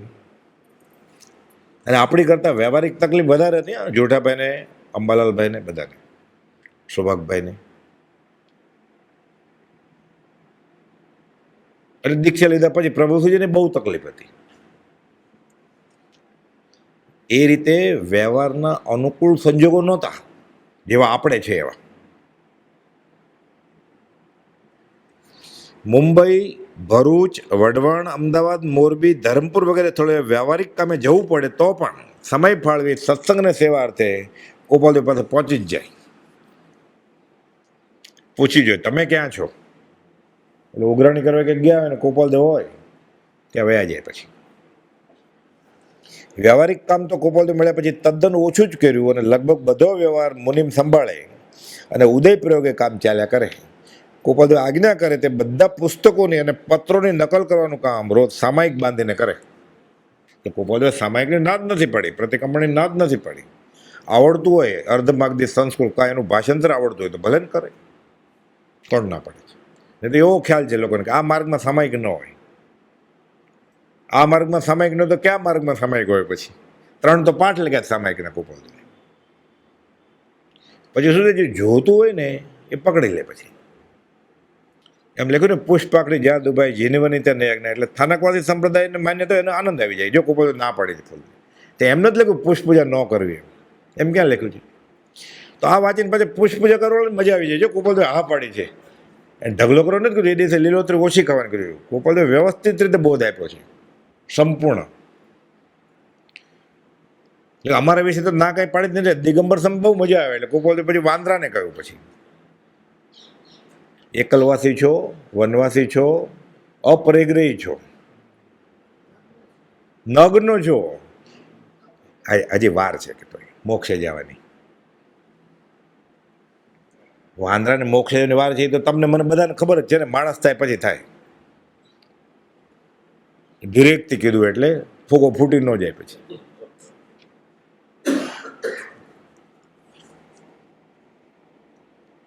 અને આપણી કરતાં વ્યવહારિક તકલીફ વધારે હતી જેઠાભાઈને, અંબાલાલભાઈને, બધાને, સૌભાગભાઈને. એટલે દીક્ષા લીધા પછી પ્રભુશ્રીજીને બહુ તકલીફ હતી. એ રીતે વ્યવહારના અનુકૂળ સંજોગો નહોતા જેવા આપણે છે એવા. મુંબઈ, ભરૂચ, વઢવાણ, અમદાવાદ, મોરબી, ધરમપુર વગેરે થોડે વ્યવહારિક કામે જવું પડે તો પણ સમય ફાળવી સત્સંગને સેવા અર્થે કુપોલદેવ પાસે પહોંચી જ જાય. પૂછી જોઈએ તમે ક્યાં છો, એટલે ઉઘરાણી કરવા કે ગયા હોય ને કુપોલદેવ હોય ત્યાં વયા જાય. પછી વ્યવહારિક કામ તો કુપોલદેવ મળ્યા પછી તદ્દન ઓછું જ કર્યું અને લગભગ બધો વ્યવહાર મુનિમ સંભાળે અને ઉદય પ્રયોગે કામ ચાલ્યા કરે. કુપોલદેવ આજ્ઞા કરે તે બધા પુસ્તકોની અને પત્રોની નકલ કરવાનું કામ રોજ સામાયિક બાંધીને કરે. તો કુપોલદેવ સામાયિકની ના જ નથી પડી, પ્રતિક્રમણની ના જ નથી પડી. આવડતું હોય અર્ધમાગધી સંસ્કૃત કાંઈ એનું ભાષાંતર આવડતું હોય તો ભલે ને કરે, કોણ ના પડે છે. નહીં તો એવો ખ્યાલ છે લોકોને કે આ માર્ગમાં સામાયિક ન હોય, આ માર્ગમાં સામાયિક ન તો કયા માર્ગમાં સામાયિક હોય? પછી 3 તો પાઠ લખ્યા સામાયિકના કુપોલદેવ. પછી શું છે, જે જોતું હોય ને એ પકડી લે. પછી એમ લખ્યું ને પુષ્પાકડી જ્યાં દુભાઈ જીનવની ત્યાં યજ્ઞ, એટલે સ્થાનકવાદી સંપ્રદાયને માન્યતા એને આનંદ આવી જાય જો કુપોલદેવ ના પાડી દે. તે એમ નથી લખ્યું પુષ્પ પૂજા ન કરવી, એમ ક્યાં લખ્યું છે? તો આ વાંચીને પછી પુષ્પ પૂજા કરવાની મજા આવી જાય જો કુપોલદેવ હા પાડી છે. એને ઢગલો કરો નથી કર્યું, એ દિવસે લીલોતરી ઓછી ખાવાનું કર્યું. કુપોલદેવ વ્યવસ્થિત રીતે બોધ આપ્યો છે, સંપૂર્ણ. એટલે અમારા વિશે તો ના કાંઈ પાડી જ નથી. દિગંબર સમ બહુ મજા આવે. એટલે કુપોલદેવ પછી વાંદરાને કહ્યું, પછી એકલવાસી છો, વનવાસી છો, અપરિગ્રહી છો, નગ્ન છો, હજી વાર છે કે મોક્ષે જવાની. વાંદરાને મોક્ષે જવાની વાર છે તો તમને મને બધાને ખબર જ છે ને, માણસ થાય પછી થાય. ડિરેક્ટથી કીધું એટલે ફૂગો ફૂટી ન જાય. પછી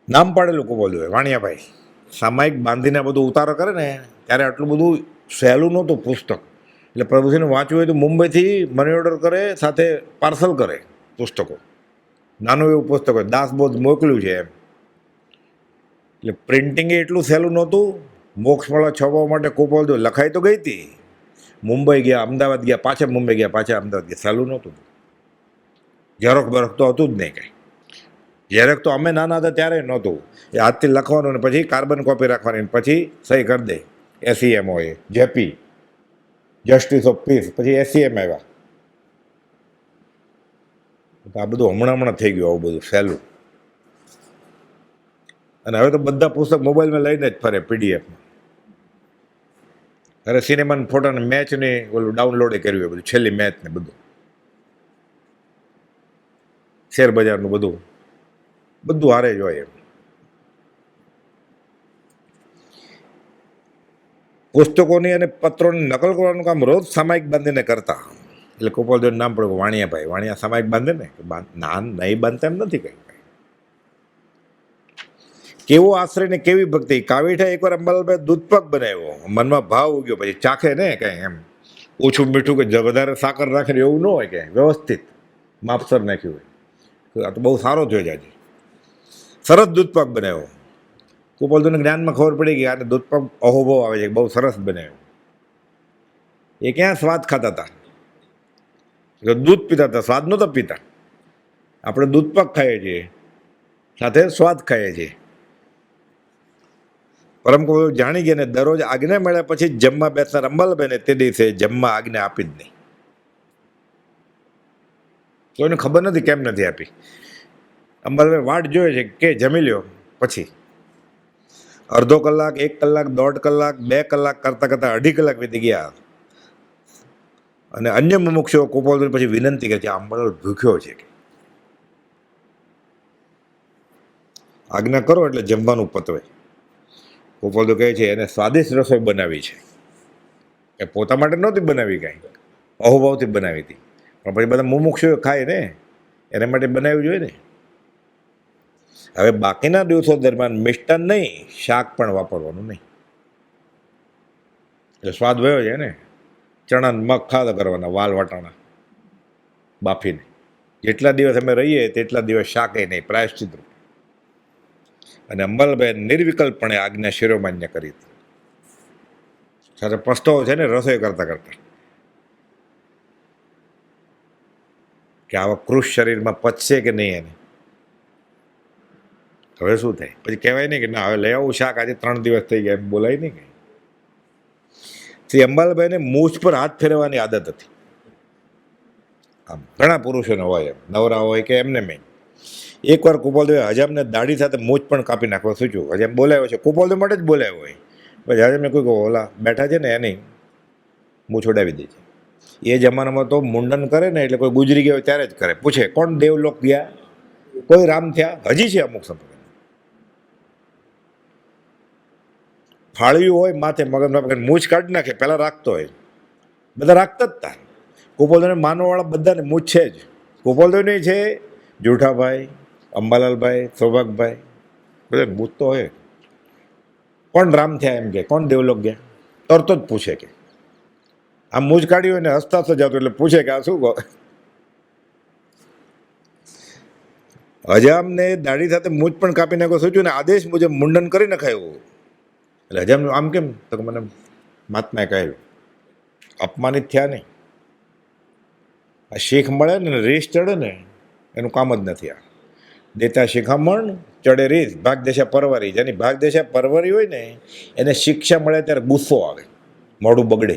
નામ પાડેલું કુપોલદેવ વાણિયાભાઈ. સામાયિક બાંધીને બધું ઉતારો કરે ને ત્યારે આટલું બધું સહેલું નહોતું પુસ્તક. એટલે પ્રભુશ્રીને વાંચવું હોય તો મુંબઈથી મની ઓર્ડર કરે, સાથે પાર્સલ કરે પુસ્તકો. નાનું એવું પુસ્તક હોય, દાસબોધ મોકલ્યું છે એમ. એટલે પ્રિન્ટિંગ એટલું સહેલું નહોતું. મોક્ષમાળા છપાવવા માટે કુપોલદેવ લખાઈ તો ગઈ હતી, મુંબઈ ગયા, અમદાવાદ ગયા, પાછા મુંબઈ ગયા, પાછા અમદાવાદ ગયા, સહેલું નહોતું. ઝેરોક્ષ બરખ તો હતું જ નહીં કાંઈ. ઝેરોક્સ તો અમે નાના હતા ત્યારે નહોતું. એ હાથથી લખવાનું ને પછી કાર્બન કોપી રાખવાની ને પછી સહી કરી દે. SEM હોય, જેપી, જસ્ટિસ ઓફ પીસ, પછી SEM આવ્યા. આ બધું હમણાં થઈ ગયું, આવું બધું સહેલું. અને હવે તો બધા પુસ્તક મોબાઈલમાં લઈને જ ફરે, પીડીએફમાં. અરે સિનેમાના ફોટાને મેચની ઓલું ડાઉનલોડ કર્યું હોય બધું, છેલ્લી મેચ ને બધું, શેર બજારનું બધું હારે જ હોય એમ. પુસ્તકોની અને પત્રોની નકલ કરવાનું કામ રોજ સામાયિક બાંધીને કરતા. એટલે ગોપાલદેવનું નામ પડ્યું વાણિયાભાઈ. વાણિયા સામાયિક બાંધે ને, ના નહીં બાંધતા એમ નથી કંઈ. કેવો આશ્રય ને કેવી ભક્તિ. કાવીઠા એકવાર અંબાલાલભાઈ દૂધપાક બનાવ્યો, મનમાં ભાવ ઉગ્યો, પછી ચાખે ને કંઈ એમ ઓછું મીઠું કે વધારે સાકર રાખે એવું ન હોય, કે વ્યવસ્થિત માપસર નાખ્યું હોય. આ તો બહુ સારો થયો છે આજે, સરસ દૂધપાક બનાવ્યો. ગોપાલદેવને જ્ઞાનમાં ખબર પડી ગઈ આને દૂધપાક અહોબો આવે છે, બહુ સરસ બનાવ્યો. એ ક્યાં સ્વાદ ખાતા હતા, દૂધ પીતા હતા, સ્વાદ નહોતા પીતા. આપણે દૂધપાક ખાઈએ છીએ, સાથે સ્વાદ ખાઈએ છીએ. પરમ કુળ જાણી ગયા ને દરરોજ આજ્ઞા મળ્યા પછી જમવા બેસનાર અંબાલાલભાઈને તે દિવસે જમવા આજ્ઞા આપી જ નહીં. કોઈને ખબર નથી કેમ નથી આપી. અંબાલાલભાઈ વાટ જોઈએ છે કે જમી લ્યો. પછી અડધો કલાક, 1 કલાક, 1.5 કલાક, 2 કલાક કરતાં 2.5 કલાક વીતી ગયા. અને અન્ય મુમુક્ષુઓ ગોપાલદેવ પછી વિનંતી કરે છે, અંબાલાલ ભૂખ્યો છે, આજ્ઞા કરો એટલે જમવાનું પતવે. ગોપાલદેવ કહે છે એને સ્વાદિષ્ટ રસોઈ બનાવી છે, એ પોતા માટે નહોતી બનાવી, કાંઈ અહોભાવથી બનાવી હતી. પણ પછી બધા મુમુક્ષુઓ ખાય ને, એના માટે બનાવ્યું જોઈએ ને. હવે બાકીના દિવસો દરમિયાન મિષ્ટાન નહીં, શાક પણ વાપરવાનું નહીં. એટલે સ્વાદ વયો છે ને. ચણા મગ ખાધા કરવાના, વાલ વાટાણા બાફીને. જેટલા દિવસ અમે રહીએ તેટલા દિવસ શાકે નહીં, પ્રાયશ્ચિત. અને અંબાલાલભાઈ નિર્વિકલ્પણે આજ્ઞા શિરોમાન્ય કરી હતી. સાથે પસ્તાવો છે ને રસોઈ કરતા કરતા, કે આવા કૃષ શરીરમાં પચશે કે નહીં એને. હવે શું થાય, પછી કહેવાય નહીં કે ના હવે લઈ આવું શાક, આજે 3 દિવસ થઈ ગયા, એમ બોલાય નહીં કંઈ. શ્રી અંબાલાલભાઈને મૂછ પર હાથ ફેરવવાની આદત હતી. આમ ઘણા પુરુષોને હોય, એમ નવરા હોય કે એમને મેં. એકવાર ગોપાલદેવે હજામને દાઢી સાથે મૂછ પણ કાપી નાખવા સૂચ્યું. હજામ બોલાવ્યો છે, ગોપાલદેવ માટે જ બોલાવ્યો હોય. પછી હજામને કોઈ ઓલા બેઠા છે ને એની મૂછ ઉડાવી દે છે. એ જમાનામાં તો મુંડન કરે ને એટલે કોઈ ગુજરી ગયો ત્યારે જ કરે. પૂછે કોણ દેવલોક ગયા, કોઈ રામ થયા, હજી છે અમુક સમય. ફાળવ્યું હોય માથે મગજ, મૂછ કાઢી નાખે, પહેલાં રાખતો હોય, બધા રાખતા જ હતા. ગોપાલદેવને માનવાવાળા બધાને મૂછ છે જ. ગોપાલદેવની છે, જુઠાભાઈ, અંબાલાલભાઈ, સૌભાગભાઈ, બધા મૂછ તો હોય. કોણ રામ થયા એમ કે, કોણ દેવલોક ગયા, તરત જ પૂછે કે. આમ મૂછ કાઢી હોય ને હસતા તો જતું, એટલે પૂછે કે આ શું કહો. હજામને દાઢી સાથે મૂછ પણ કાપી નાખો સૂચ્યું ને આદેશ મુજબ મુંડન કરી નખાયું. એટલે હજામનું આમ કેમ, તો મને મહાત્માએ કહ્યું, અપમાનિત થયા નહીં. આ શીખ મળે ને રેસ ચડે ને એનું કામ જ નથી. આ દેતા શિખામણ ચડે રીસ, ભાગ દેશા પરવરી. જેની ભાગ દેશા પરવરી હોય ને એને શિક્ષા મળે ત્યારે ગુસ્સો આવે, મોઢું બગડે.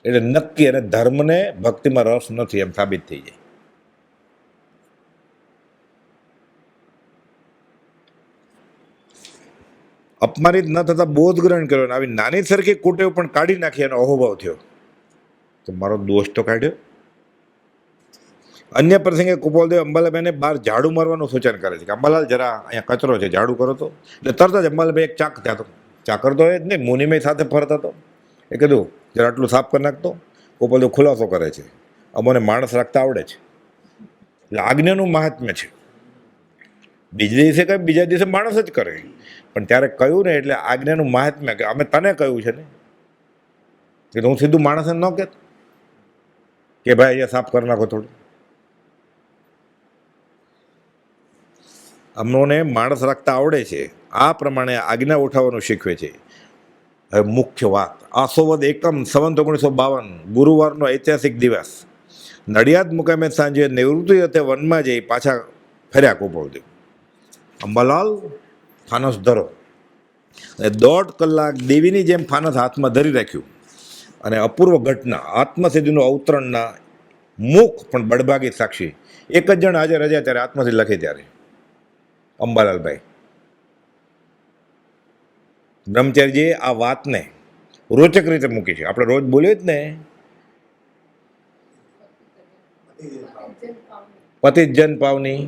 એટલે નક્કી અને ધર્મને ભક્તિમાં રસ નથી એમ સાબિત થઈ જાય. અપમાનિત ન થતા બોધ ગ્રહણ કર્યો, અને આવી નાની સરખી કુટેવ પણ કાઢી નાખી એનો અહોભાવ થયો. તો મારો દોષ તો કાઢ્યો. અન્ય પ્રસંગે ગોપાલદેવ અંબાલાલભાઈને બહાર ઝાડુ મારવાનું સૂચન કરે છે કે અંબાલાલ જરા અહીંયા કચરો છે, ઝાડુ કરો તો. એટલે તરત જ અંબાલાલભાઈ એક ચાકર તો હોય જ નહીં, મુનિમય સાથે ફરતા હતો. એ કીધું જરા આટલું સાફ કરી નાખતો. ગોપાલદેવ ખુલાસો કરે છે, અમને માણસ રાખતા આવડે છે. એટલે આજ્ઞાનું મહાત્મ્ય છે. બીજા દિવસે કંઈ, બીજા દિવસે માણસ જ કરે. પણ ત્યારે કહ્યું ને એટલે આજ્ઞાનું મહાત્મ્ય, કે અમે તને કહ્યું છે ને, કે હું સીધું માણસને ન કહેતો કે ભાઈ અહીંયા સાફ કરી નાખો થોડું. અમને માણસ રાખતા આવડે છે. આ પ્રમાણે આજ્ઞા ઉઠાવવાનું શીખવે છે. હવે મુખ્ય વાત, આસોવદ એકમ સંવત 1952 ગુરુવારનો ઐતિહાસિક દિવસ. નડિયાદ મુકામે સાંજે નિવૃત્તિ અર્થે વનમાં જઈ પાછા ફર્યા ગોપાલદેવ. અંબાલાલ ફાનસ ધરો. અને 1.5 કલાક દેવીની જેમ ફાનસ હાથમાં ધરી રાખ્યું. અને અપૂર્વ ઘટના આત્મસિદ્ધિનું અવતરણના મુખ પણ બળભાગી સાક્ષી. એક જ જણ હાજર રહ્યા ત્યારે આત્મસિદ્ધિ લખી ત્યારે અંબાલાલભાઈ. બ્રહ્મચારીજીએ આ વાતને રોચક રીતે મૂકી છે. આપણે રોજ બોલીએ જ ને, પતિ જન પાવની,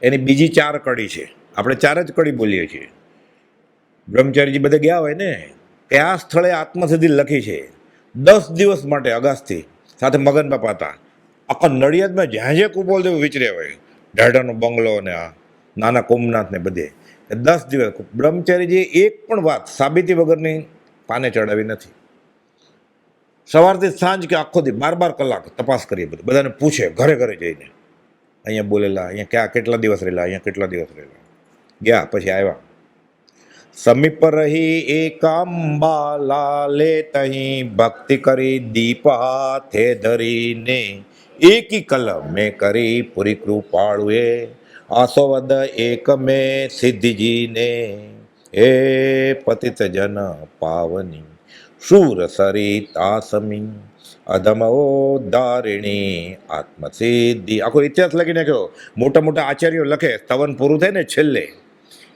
એની બીજી 4 કડી છે. આપણે 4 જ કડી બોલીએ છીએ. બ્રહ્મચારીજી બધે ગયા હોય ને, કયા સ્થળે આત્મસિદ્ધિ લખી છે. 10 દિવસ માટે અગાસથી સાથે મગન બાપા હતા. આખા નડિયાદમાં જ્યાં જ્યાં કુપોલદેવ વિચર્યા હોય, ઢાઢાનો બંગલો ને આ નાના કોમનાથ ને બધે, 10 દિવસ બ્રહ્મચારીજીએ એક પણ વાત સાબિતી વગરની પાને ચડાવી નથી. સવારથી સાંજ કે આખો દી 12 કલાક તપાસ કરીએ, બધું બધાને પૂછે, ઘરે ઘરે જઈને અહીંયા બોલેલા, અહીંયા ક્યાં કેટલા દિવસ રહેલા, અહીંયા કેટલા દિવસ રહેલા. ગયા પછી આવ્યા. સમીપ રહી એકાંબાલાલે તહીં ભક્તિ કરી દીપ હાથે ધરીને એકી કલમે કરી પૂરી કૃપાળુએ આસોવદ એક મેં સિદ્ધિજીને હે પતિત જન પાવની શૂર સરિતા સમી અધમો દારિણી આત્મસિદ્ધિ. આખો ઇતિહાસ લખી નાખ્યો. મોટા મોટા આચાર્યો લખે, સ્તવન પૂરું થાય ને છેલ્લે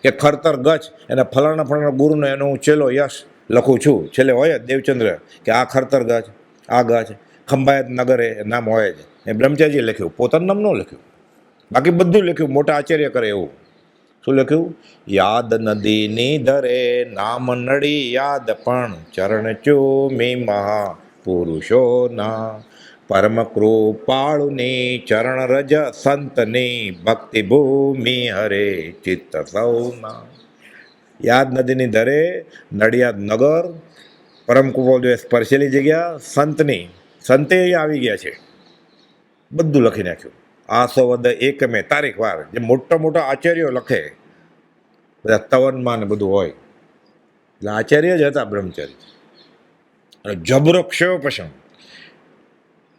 કે ખરતર ગચ એના ફલાણા ગુરુનો એનો હું છેલ્લો યશ લખું છું. છેલ્લે હોય જ દેવચંદ્ર કે આ ખરતર ગચ, આ ગચ ખંભાયત નગરે નામ હોય જ. એ બ્રહ્મચારીએ લખ્યું, પોતાનું નામ ન લખ્યું, બાકી બધું લખ્યું. મોટા આચાર્ય કરે એવું. શું લખ્યું? યાદ નદીની ધરે નામ નડી યાદ પણ ચરણ ચોમી મહા પુરુષોના પરમ કૃપાળુની ચરણ રજ સંતની ભક્તિ ભૂમિ હરે ચિત્ત સૌના. યાદ નદીની ધરે નડિયાદ નગર પરમ કૃપાળુ સ્પર્શેલી જગ્યા સંતની, સંતે આવી ગયા છે. બધું લખી નાખ્યું. આસો વદ એક મેં તારીખ વાર, જે મોટા મોટા આચાર્યો લખે, બધા તવનમાં ને બધું હોય, એટલે આચાર્ય જ હતા બ્રહ્મચારી. અને જબરો ક્ષયો પસમ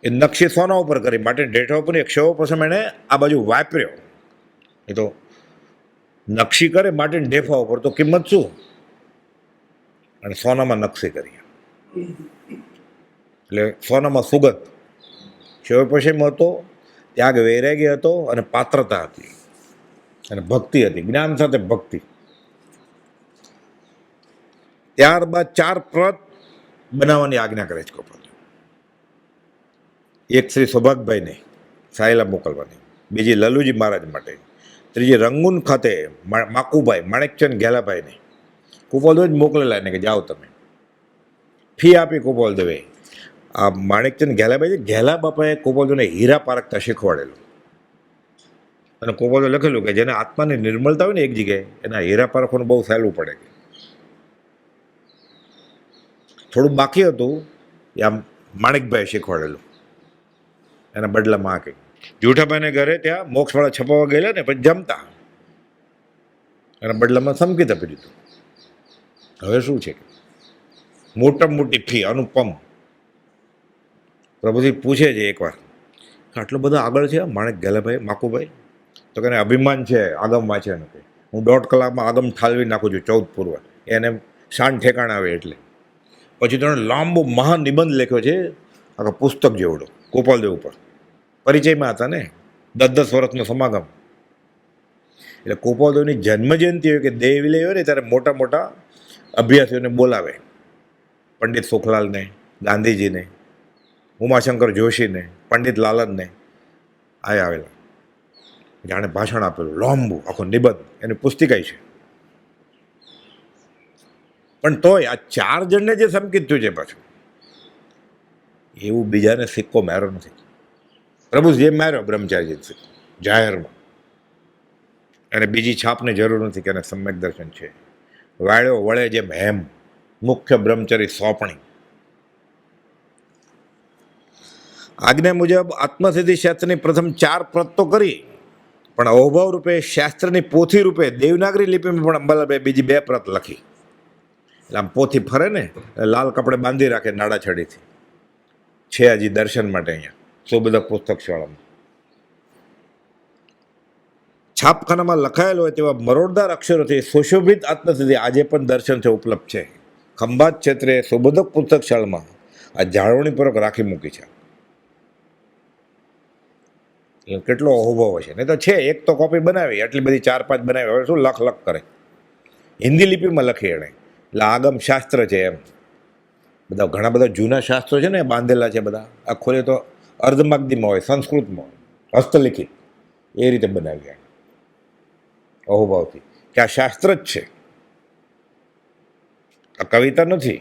એ નકશી સોના ઉપર કરી માટે ડેઠા ઉપર એક ક્ષયો પસમ એણે આ બાજુ વાપર્યો. એ તો નકશી કરે માટે ડેફા ઉપર તો કિંમત શું, અને સોનામાં નકશી કરી, એટલે સોનામાં સુગત. ક્ષયો પસમ હતો, ત્યાગ વૈરાગ્ય હતો, અને પાત્રતા હતી, અને ભક્તિ હતી, જ્ઞાન સાથે ભક્તિ. ત્યારબાદ 4 પ્રત બનાવવાની આજ્ઞા કરે છે ગોપાલ. એક શ્રી સૌભાગભાઈને સાયલા મોકલવાની, બીજી લલુજી મહારાજ માટે, ત્રીજી રંગૂન ખાતે માકુભાઈ માણેકચંદ ઘેલાભાઈને કુપોલદેવ જ મોકલેલા એને કે જાઓ તમે. ફી આપી કુપોલદેવે. આ માણેકચંદ ઘેલાભાઈ છે, ઘેલા બાપાએ કુપોલદેવને હીરા પારખતા શીખવાડેલું. અને કુપોલદેવ લખેલું કે જેને આત્માની નિર્મળતા હોય ને એક જગ્યાએ, એના હીરા પારખવાનું બહુ સહેલું પડે. થોડું બાકી હતું એ આમ માણેકભાઈએ શીખવાડેલું. એના બદલામાં આ કંઈ જૂઠાભાઈને ઘરે ત્યાં મોક્ષવાળા છપાવા ગયેલા ને પછી જમતા, એના બદલામાં સંકેત આપી દીધું. હવે શું છે કે મોટામાં મોટી ફી અનુપમ. પ્રભુજી પૂછે છે એકવાર, આટલો બધો આગળ છે માણેક ગેલાભાઈ માકુભાઈ? તો કે અભિમાન છે, આગમ વાંચે નથી. હું 1.5 કલાકમાં આગમ ઠાલવી નાખું છું 14 પૂર્વ, એને શાન ઠેકાણ આવે એટલે. પછી તેણે લાંબો મહાન નિબંધ લખ્યો છે, આખા પુસ્તક જેવડો, ગોપાલદેવ ઉપર. પરિચયમાં હતા ને, 10-10 વર્ષનો સમાગમ. એટલે ગોપાલદેવની જન્મજયંતિ હોય કે દેહ વિલય હોય ને, ત્યારે મોટા મોટા અભ્યાસીઓને બોલાવે. પંડિત સુખલાલને, ગાંધીજીને, ઉમાશંકર જોશીને, પંડિત લાલનને આવેલા. જાણે ભાષણ આપેલું લાંબુ આખો નિબંધ, એની પુસ્તિકાઈ છે. પણ તોય આ 4 જણને જે સંકિત થયું છે પાછું, એવું બીજાને સિક્કો માર્યો નથી. પ્રભુ જે માર્યો બ્રહ્મચારી સિક્કો જાહેરમાં, એને બીજી છાપની જરૂર નથી કે એને સમ્યક દર્શન છે. વાળ્યો વળે જેમ હેમ, મુખ્ય બ્રહ્મચારી સોંપણી. આજ્ઞા મુજબ આત્મસિદ્ધિ શાસ્ત્રની પ્રથમ 4 પ્રત તો કરી, પણ અહોભાવ રૂપે શાસ્ત્રની પોથી રૂપે દેવનાગરી લિપિમાં પણ અંબાલાલભાઈ બીજી 2 પ્રત લખી. એટલે આમ પોથી ફરે ને, લાલ કપડે બાંધી રાખે નાડા છડીથી. છે હજી દર્શન માટે અહીંયા સુબોધક પુસ્તક શાળામાં. છાપખાનામાં લખાયેલ હોય તેવા મરોડદાર અક્ષરોથી સુશોભિત આત્મસિદ્ધિ આજે પણ દર્શન છે ઉપલબ્ધ છે. ખંભાત ક્ષેત્રે સુબોધક પુસ્તક શાળામાં આ જાળવણીપૂર્વક રાખી મૂકી છે. કેટલો અહોભાવ છે. નહીં તો છે એક તો કોપી બનાવી, આટલી બધી 4-5 બનાવી, હવે શું લખ કરે. હિન્દી લિપિમાં લખી એણે, એટલે આગમ શાસ્ત્ર છે એમ. ઘણા બધા જૂના શાસ્ત્રો છે ને બાંધેલા છે બધા, આ ખોલે તો અર્ધમાગધીમાં હોય, સંસ્કૃતમાં હોય, હસ્તલિખિત, એ રીતે બનાવ્યા અહોભાવથી કે આ શાસ્ત્ર જ છે, આ કવિતા નથી,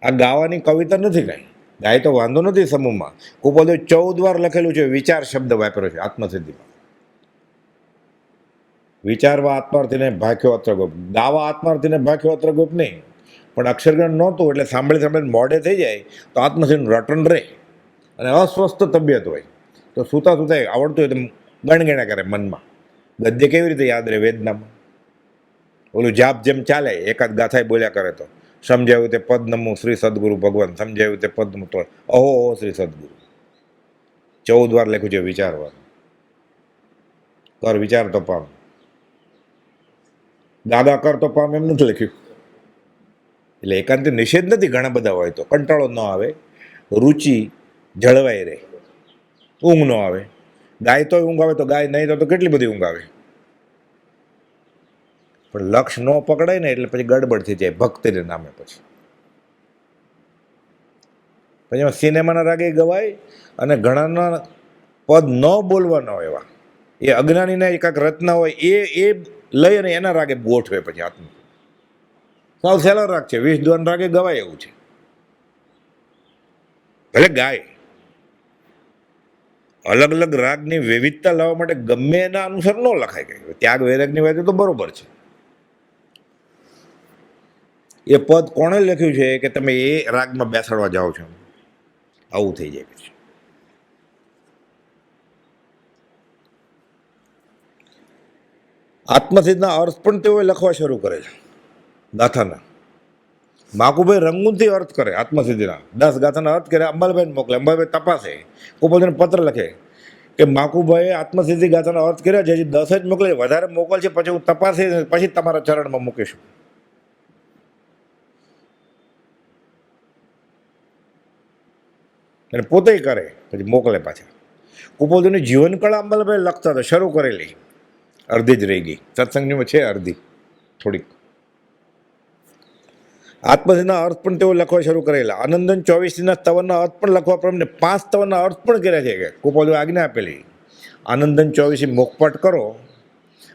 આ ગાવાની કવિતા નથી કાંઈ. ગાય તો વાંધો નથી સમૂહમાં. કુપોદે 14 વાર લખેલું છે, વિચાર શબ્દ વાપર્યો છે આત્મસિદ્ધિમાં. વિચારવા આત્માર્થીને ભાખ્યો અત્રગોપ, ગાવા આત્માર્થીને ભાખ્યો અત્રગોપ નહીં, પણ અક્ષરગ્રહણ નહોતું એટલે સાંભળીને મોડે થઈ જાય તો આત્મસિદ્ધિનું રટણ રહે. અને અસ્વસ્થ તબિયત હોય તો સૂતા આવડતું હોય તો ગણગણા કરે મનમાં. ગદ્ય કેવી રીતે યાદ રહે વેદનામાં? ઓલું જાપ જેમ ચાલે, એકાદ ગાથાએ બોલ્યા કરે તો સમજાવ્યું તે પદ નમું શ્રી સદગુરુ ભગવાન, સમજાવ્યું તે પદ નમું તો અહો શ્રી સદગુરુ. 14 વાર લખ્યું છે વિચારવાનું. કર વિચાર તો પામ, દાદા કર તો પામ એમ નથી લખ્યું. એટલે એકાંતિ નિષેધ નથી, ઘણા બધા હોય તો કંટાળો ન આવે, રુચિ જળવાઈ રહે, ઊંઘ ન આવે. ગાય તોય ઊંઘ આવે તો ગાય, નહીં તો કેટલી બધી ઊંઘ આવે. પણ લક્ષ ન પકડાય ને એટલે પછી ગડબડ થઈ જાય ભક્તિને નામે. પછી એમાં સિનેમાના રાગે ગવાય અને ઘણાના પદ ન બોલવાના હોય એવા, એ અજ્ઞાનીના એકાક રચના હોય એ લઈ અને એના રાગે ગોઠવે પછી આત્મ. સાવ સહેલો રાગ છે, 20 દ્વન રાગે ગવાય એવું છે. ભલે ગાય અલગ અલગ રાગની વિવિધતા લાવવા માટે ગમે એના અનુસાર ન લખાય. કઈ ત્યાગ વૈરાગની વાત તો બરોબર છે. એ પદ કોણે લખ્યું છે કે તમે એ રાગમાં બેસાડવા જાઓ છો, આવું થઈ જાય. પછી આત્મસિદ્ધના અર્થ પણ તેઓએ લખવા શરૂ કરે છે ગાથાના. માકુભાઈ રંગૂનથી અર્થ કરે આત્મસિદ્ધિના, 10 ગાથાના અર્થ કરે, અંબાલભાઈને મોકલે, અંબાલભાઈ તપાસે, કુપોદને પત્ર લખે કે માકુભાઈએ આત્મસિદ્ધિ ગાથાના અર્થ કર્યા છે, હજી 10 જ મોકલે, વધારે મોકલશે પછી હું તપાસી પછી તમારા ચરણમાં મૂકીશું. અને પોતે કરે પછી મોકલે પાછા. કુપોદની જીવનકળા અંબાલભાઈ લખતા હતા, શરૂ કરેલી, અડધી જ રહી ગઈ, સત્સંગમાં છે અડધી થોડીક. આત્મસિદ્ધના અર્થ પણ તેઓ લખવા શરૂ કરેલા. આનંદન 24ના સ્તવનના અર્થ પણ લખવા પ્રમાણે 5 સ્તવનના અર્થ પણ કર્યા છે કે કુપોદે આજ્ઞા આપેલી. આનંદન 24 મુખપાઠ કરો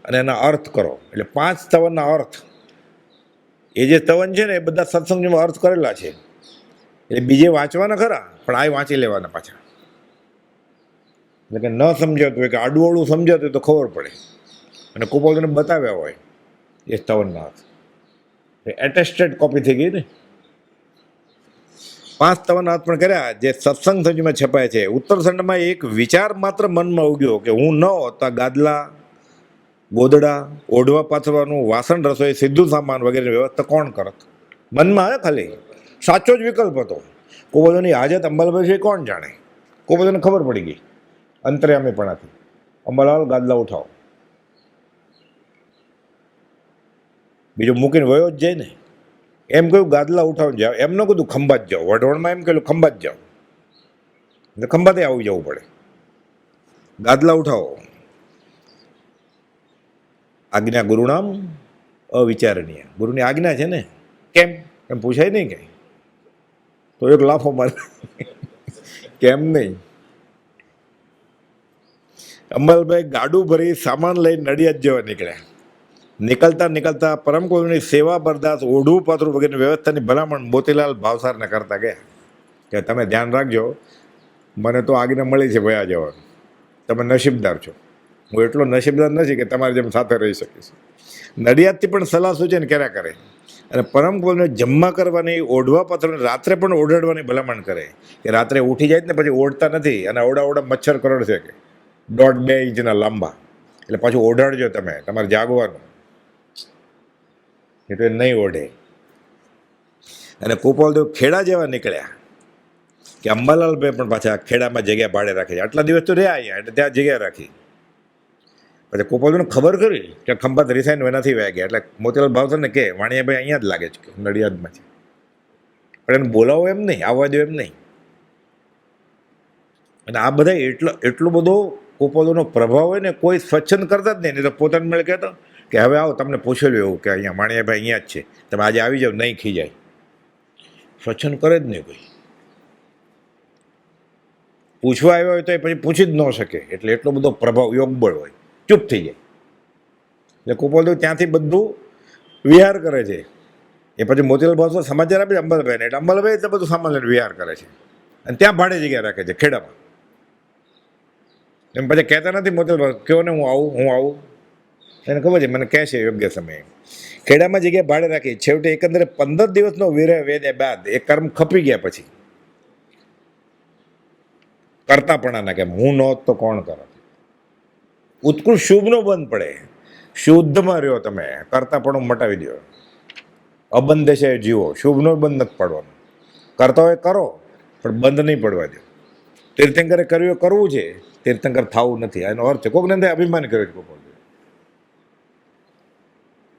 અને એના અર્થ કરો, એટલે 5 સ્તવનના અર્થ. એ જે સ્તવન છે ને એ બધા સત્સંગમાં અર્થ કરેલા છે, એટલે બીજે વાંચવાના ખરા પણ આ વાંચી લેવાના પાછા. એટલે કે ન સમજાતું હોય કે આડું સમજાતું હોય તો ખબર પડે, અને કુપોદને બતાવ્યા હોય એ સ્તવનના અર્થ. એટેસ્ટેડ કોપી થઈ ગઈ ને. 5 સ્તવનના અર્થ પણ કર્યા જે સત્સંગ સંજમાં છપાય છે. ઉત્તરખંડમાં એક વિચાર માત્ર મનમાં ઉગ્યો કે હું ન હોતા ગાદલા, ગોદડા, ઓઢવા પાથરવાનું, વાસણ, રસોઈ, સીધું સામાન વગેરે વ્યવસ્થા કોણ કરત? મનમાં આવે ખાલી, સાચો જ વિકલ્પ હતો. કુપોદની હાજત અંબાલાલભાઈ કોણ જાણે. કુપોદને ખબર પડી ગઈ અંતર્યામીપણાથી, અંબાલાલ ગાદલા ઉઠાવો. બીજું મૂકીને વયો જ જાય ને. એમ કહ્યું ગાદલા ઉઠાવીને જાઓ, એમ ન કીધું ખંભાત જાઓ. વઢવણમાં એમ કહ્યું ખંભાત જાઓ, એટલે ખંભાતે આવી જવું પડે. ગાદલા ઉઠાવો. આજ્ઞા ગુરુનામ અવિચારણીય, ગુરુની આજ્ઞા છે ને, કેમ એમ પૂછાય નહીં કંઈ તો એક લાફો મારે કેમ નહીં. અંબાલાલભાઈ ગાડું ભરી સામાન લઈ નડિયાદ જવા નીકળ્યા. નીકળતા પરમકુળની સેવા બરદાસ, ઓઢવું પાથરું વગેરેની વ્યવસ્થાની ભલામણ મોતીલાલ ભાવસારને કરતા ગયા કે તમે ધ્યાન રાખજો, મને તો આજ્ઞા મળી છે વયા જવાનું, તમે નસીબદાર છો. હું એટલો નસીબદાર નથી કે તમારી જેમ સાથે રહી શકીશ. નડિયાદથી પણ સલાહ સૂચન કર્યા કરે અને પરમકુળને જમવા કરવાની, ઓઢવા પાથરને રાત્રે પણ ઓઢાડવાની ભલામણ કરે કે રાત્રે ઉઠી જાય ને પછી ઓઢતા નથી, અને ઓડા મચ્છર કરોડ છે કે 1.5-2 ઇંચના લાંબા, એટલે પાછું ઓઢાડજો તમે, તમારે જાગવાનું, એટલે નહીં ઓઢે. અને કુપોલદેવ ખેડા જેવા નીકળ્યા કે અંબાલાલભાઈ પણ પાછા ખેડામાં જગ્યા ભાડે રાખી. આટલા દિવસ તો રહ્યા અહીંયા, એટલે ત્યાં જગ્યા રાખી. પછી ગોપાલજીને ખબર કરી કે ખંભાત રિસાઈન નથી વયા ગયા, એટલે મોતીલાલ ભાવસરને કે વાણિયાભાઈ અહીંયા જ લાગે છે કે નડિયાદમાં છે, પણ એને બોલાવો એમ નહીં, આવવા દો એમ નહીં. અને આ બધા એટલો બધો ગોપાલોનો પ્રભાવ હોય ને, કોઈ સ્વચ્છંદ કરતા જ નહીં તો પોતાને મેળે કહેતો કે હવે આવો તમને પૂછેલું એવું કે અહીંયા વાણિયાભાઈ અહીંયા જ છે, તમે આજે આવી જાઓ, નહીં ખીજાય. સ્વચ્છંદ કરે જ નહીં કોઈ. પૂછવા આવ્યો હોય તો એ પછી પૂછી જ ન શકે, એટલે એટલો બધો પ્રભાવ યોગબળ હોય, ચૂપ થઈ જાય. એટલે ગોપાલ ત્યાંથી બધું વિહાર કરે છે. એ પછી મોતીલાલ ભાવસર સમાચાર આપે અંબાલાભાઈને, એટલે અંબાલાભાઈ એટલે બધું સામાન લઈને વિહાર કરે છે અને ત્યાં ભાડે જગ્યા રાખે છે ખેડામાં. એમ પછી કહેતા નથી મોતીલાલ ભાવ કહો ને હું આવું, એને ખબર છે મને કહે છે યોગ્ય સમયે. ખેડામાં જગ્યા ભાડે રાખી. છેવટે એકંદરે 15 દિવસનો વિરહ વેદ્યા બાદ એ કર્મ ખપી ગયા પછી કરતાપણાના કેમ હું નહોત તો કોણ કરત. ઉત્કૃષ્ટ શુભનો બંધ પડે, શુદ્ધમાં રહ્યો તમે, કરતાપણું મટાવી દો, અબંધ છે જીવો, શુભનો બંધ નથી પડવાનો. કરતા હોય કરો પણ બંધ નહીં પડવા દો. તીર્થંકરે કર્યું કરવું છે, તીર્થંકર થવું નથી, એનો અર્થ છે કોકને અંદર અભિમાન કર્યો છે.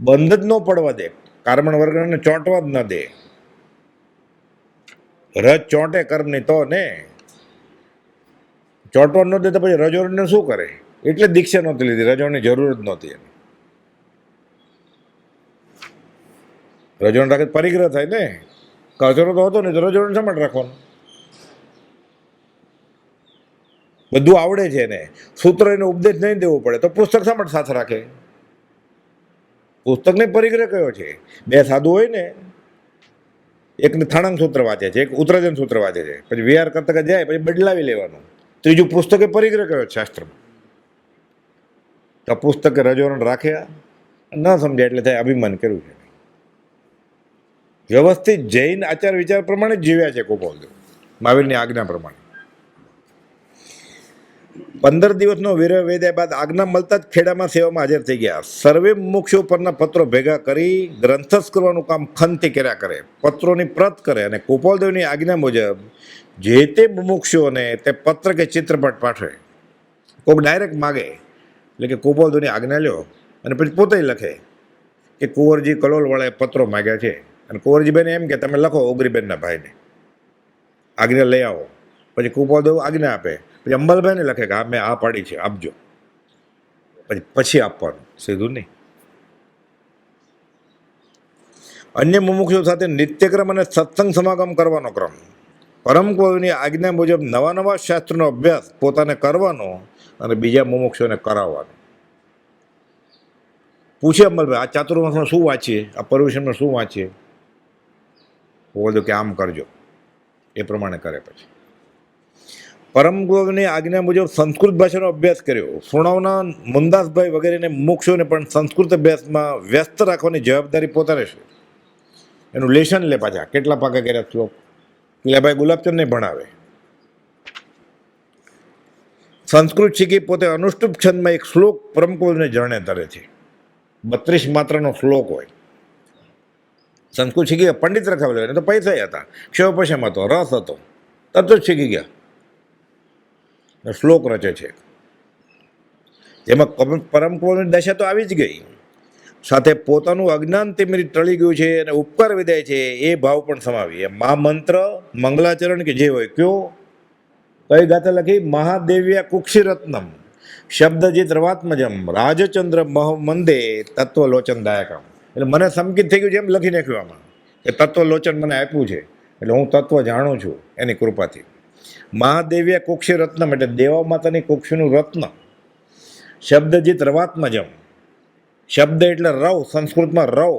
બંધ જ ન પડવા દે, કાર્બન વર્ગને ચોંટવા જ ન દે. રજ ચોંટે કર્મની તો ને ચોંટવા ન દે તો પછી રજોને શું કરે? એટલે દીક્ષા નહોતી લીધી, રજોની જરૂર જ નહોતી એને. રજોને રાખે પરિગ્રહ થાય ને, કચરો તો હતો ને તો રજોને શા માટે રાખવાનો? બધું આવડે છે એને, સૂત્ર એને ઉપદેશ નહીં દેવો પડે તો પુસ્તક શા માટે સાથે રાખે? પુસ્તકને પરિગ્રહ કયો છે? બે સાધુ હોય ને, એકને થાણાંગ સૂત્ર વાંચે છે, એક ઉત્તરાજન સૂત્ર વાંચે છે, પછી વિહાર કરતા જાય પછી બદલાવી લેવાનું. ત્રીજું પુસ્તકે પરિગ્રહ કયો શાસ્ત્રમાં? તો પુસ્તકે રજોરણ રાખ્યા ન સમજાય એટલે થાય અભિમાન કર્યું છે. વ્યવસ્થિત જૈન આચાર વિચાર પ્રમાણે જ જીવ્યા છે ગોપાલદેવ, મહાવીરની આજ્ઞા પ્રમાણે. 15 દિવસનો વિરહ વેદ્યા બાદ આજ્ઞા મળતા જ ખેડામાં સેવામાં હાજર થઈ ગયા. સર્વે મુમુક્ષુઓ પરના પત્રો ભેગા કરી ગ્રંથસ્થ કરવાનું કામ ખંતથી કર્યા કરે, પત્રોની પ્રત કરે અને ગોપાલદેવની આજ્ઞા મુજબ જે તે મુમુક્ષુઓને તે પત્ર કે ચિત્રપટ પાઠવે. કોઈક ડાયરેક્ટ માગે એટલે કે ગોપાલદેવની આજ્ઞા લ્યો અને પછી પોતે લખે કે કુંવરજી કલોલવાળાએ પત્રો માગ્યા છે, અને કુંવરજીબેન એમ કે તમે લખો ઓગરીબેનના ભાઈને, આજ્ઞા લઈ આવો. પછી ગોપાલદેવ આજ્ઞા આપે, પછી અંબાલાભાઈને લખે કે હા મેં આ પાડી છે આપજો, પછી આપવાનું, સીધું નહીં. અન્ય મુમુક્ષો સાથે નિત્યક્રમ અને સત્સંગ સમાગમ કરવાનો ક્રમ, પરમ ગુરુની આજ્ઞા મુજબ નવા નવા શાસ્ત્રનો અભ્યાસ પોતાને કરવાનો અને બીજા મુમુક્ષોને કરાવવાનો. પૂછે અંબાલાભાઈ આ ચાતુર્માસમાં શું વાંચીએ, આ પર્યુષણમાં શું વાંચીએ? બોલો કે આમ કરજો, એ પ્રમાણે કરે. પછી પરમ ગુરુની આજ્ઞા મુજબ સંસ્કૃત ભાષાનો અભ્યાસ કર્યો. સુણાવના મુંદાસભાઈ વગેરેને મુમુક્ષોને પણ સંસ્કૃત અભ્યાસમાં વ્યસ્ત રાખવાની જવાબદારી પોતાને છે. એનું લેશન લે પાછા, કેટલા પાકા કર્યા શ્લોક. કિલાભાઈ ગુલાબચંદને ભણાવે. સંસ્કૃત શીખી પોતે અનુષ્ટુપ છંદમાં એક શ્લોક પરમ ગુરુને જરણે ધરે છે. 32 માત્રનો શ્લોક હોય. સંસ્કૃત શીખી ગયા, પંડિત રખાવેલો એને તો પૈસા હતા, ક્ષયોપશમ હતો, રસ હતો, તરત જ શીખી ગયા. શ્લોક રચે છે જેમાં પરમ ગુરુની દશા તો આવી જ ગઈ, સાથે પોતાનું અજ્ઞાન તેમ ટળી ગયું છે અને ઉપકાર વિદાય છે એ ભાવ પણ સમાવી. એ મહામંત્ર મંગલાચરણ કે જે હોય કયો કઈ ગાથા લખી? મહાદેવ્યા કુક્ષિરત્નમ શબ્દજીત રવાત્મજમ રાજચંદ્ર મંદે તત્વલોચન દાયકમ. એટલે મને સંકિત થઈ ગયું છે એમ લખી નાખ્યું આમાં કે તત્વલોચન મને આપ્યું છે, એટલે હું તત્વ જાણું છું એની કૃપાથી. મહાદેવ્યા કુક્ષી રત્નમ એટલે દેવા માતાની કુક્ષીનું રત્ન. શબ્દજીત રવાત્મજમ, શબ્દ એટલે રવ, સંસ્કૃતમાં રવ,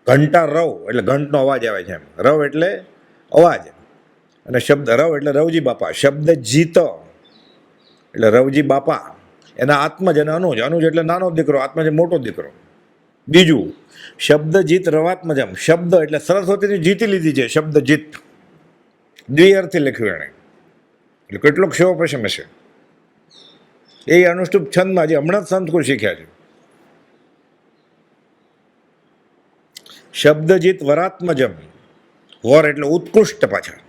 ઘંટા રવ એટલે ઘંટનો અવાજ આવે છે એમ. રવ એટલે અવાજ અને શબ્દ રવ એટલે રવજી બાપા. શબ્દ જીત એટલે રવજી બાપા, એના આત્મજ અને અનુજ. અનુજ એટલે નાનો દીકરો, આત્મજ મોટો દીકરો. બીજું શબ્દ જીત રવાત્મજમ, શબ્દ એટલે સરસ્વતીની જીતી લીધી છે, શબ્દ જીત દ્વિઅર્થી લખ્યું એણે, એટલે કેટલો ક્ષયોપશમ હશે. એ અનુષ્ટુપ છંદમાં જે હમણાં જ સંસ્કૃત શીખ્યા છે. શબ્દજીત વરાત્મજમ, વર એટલે ઉત્કૃષ્ટ પાછા.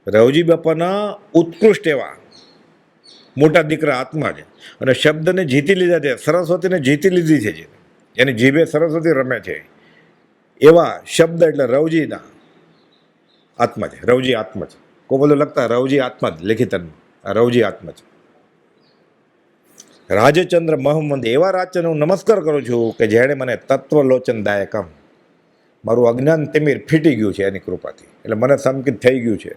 રવજી બાપાના ઉત્કૃષ્ટ એવા મોટા દીકરા આત્મા છે અને શબ્દને જીતી લીધા છે, સરસ્વતીને જીતી લીધી છે, જે એની જીભે સરસ્વતી રમે છે એવા શબ્દ એટલે રવજીના આત્મા છે. રવજી આત્મા છે. કોઈ બધું લખતા રવજી આત્મા જ લેખિતનમાં રવજી આત્મા છે. રાજચંદ્ર મહમ્મદ એવા રાજચંદ્ર હું નમસ્કાર કરું છું કે જેણે મને તત્વલોચન દાયકમ મારું અજ્ઞાન તિમિર ફીટી ગયું છે એની કૃપાથી, એટલે મને સંકિત થઈ ગયું છે.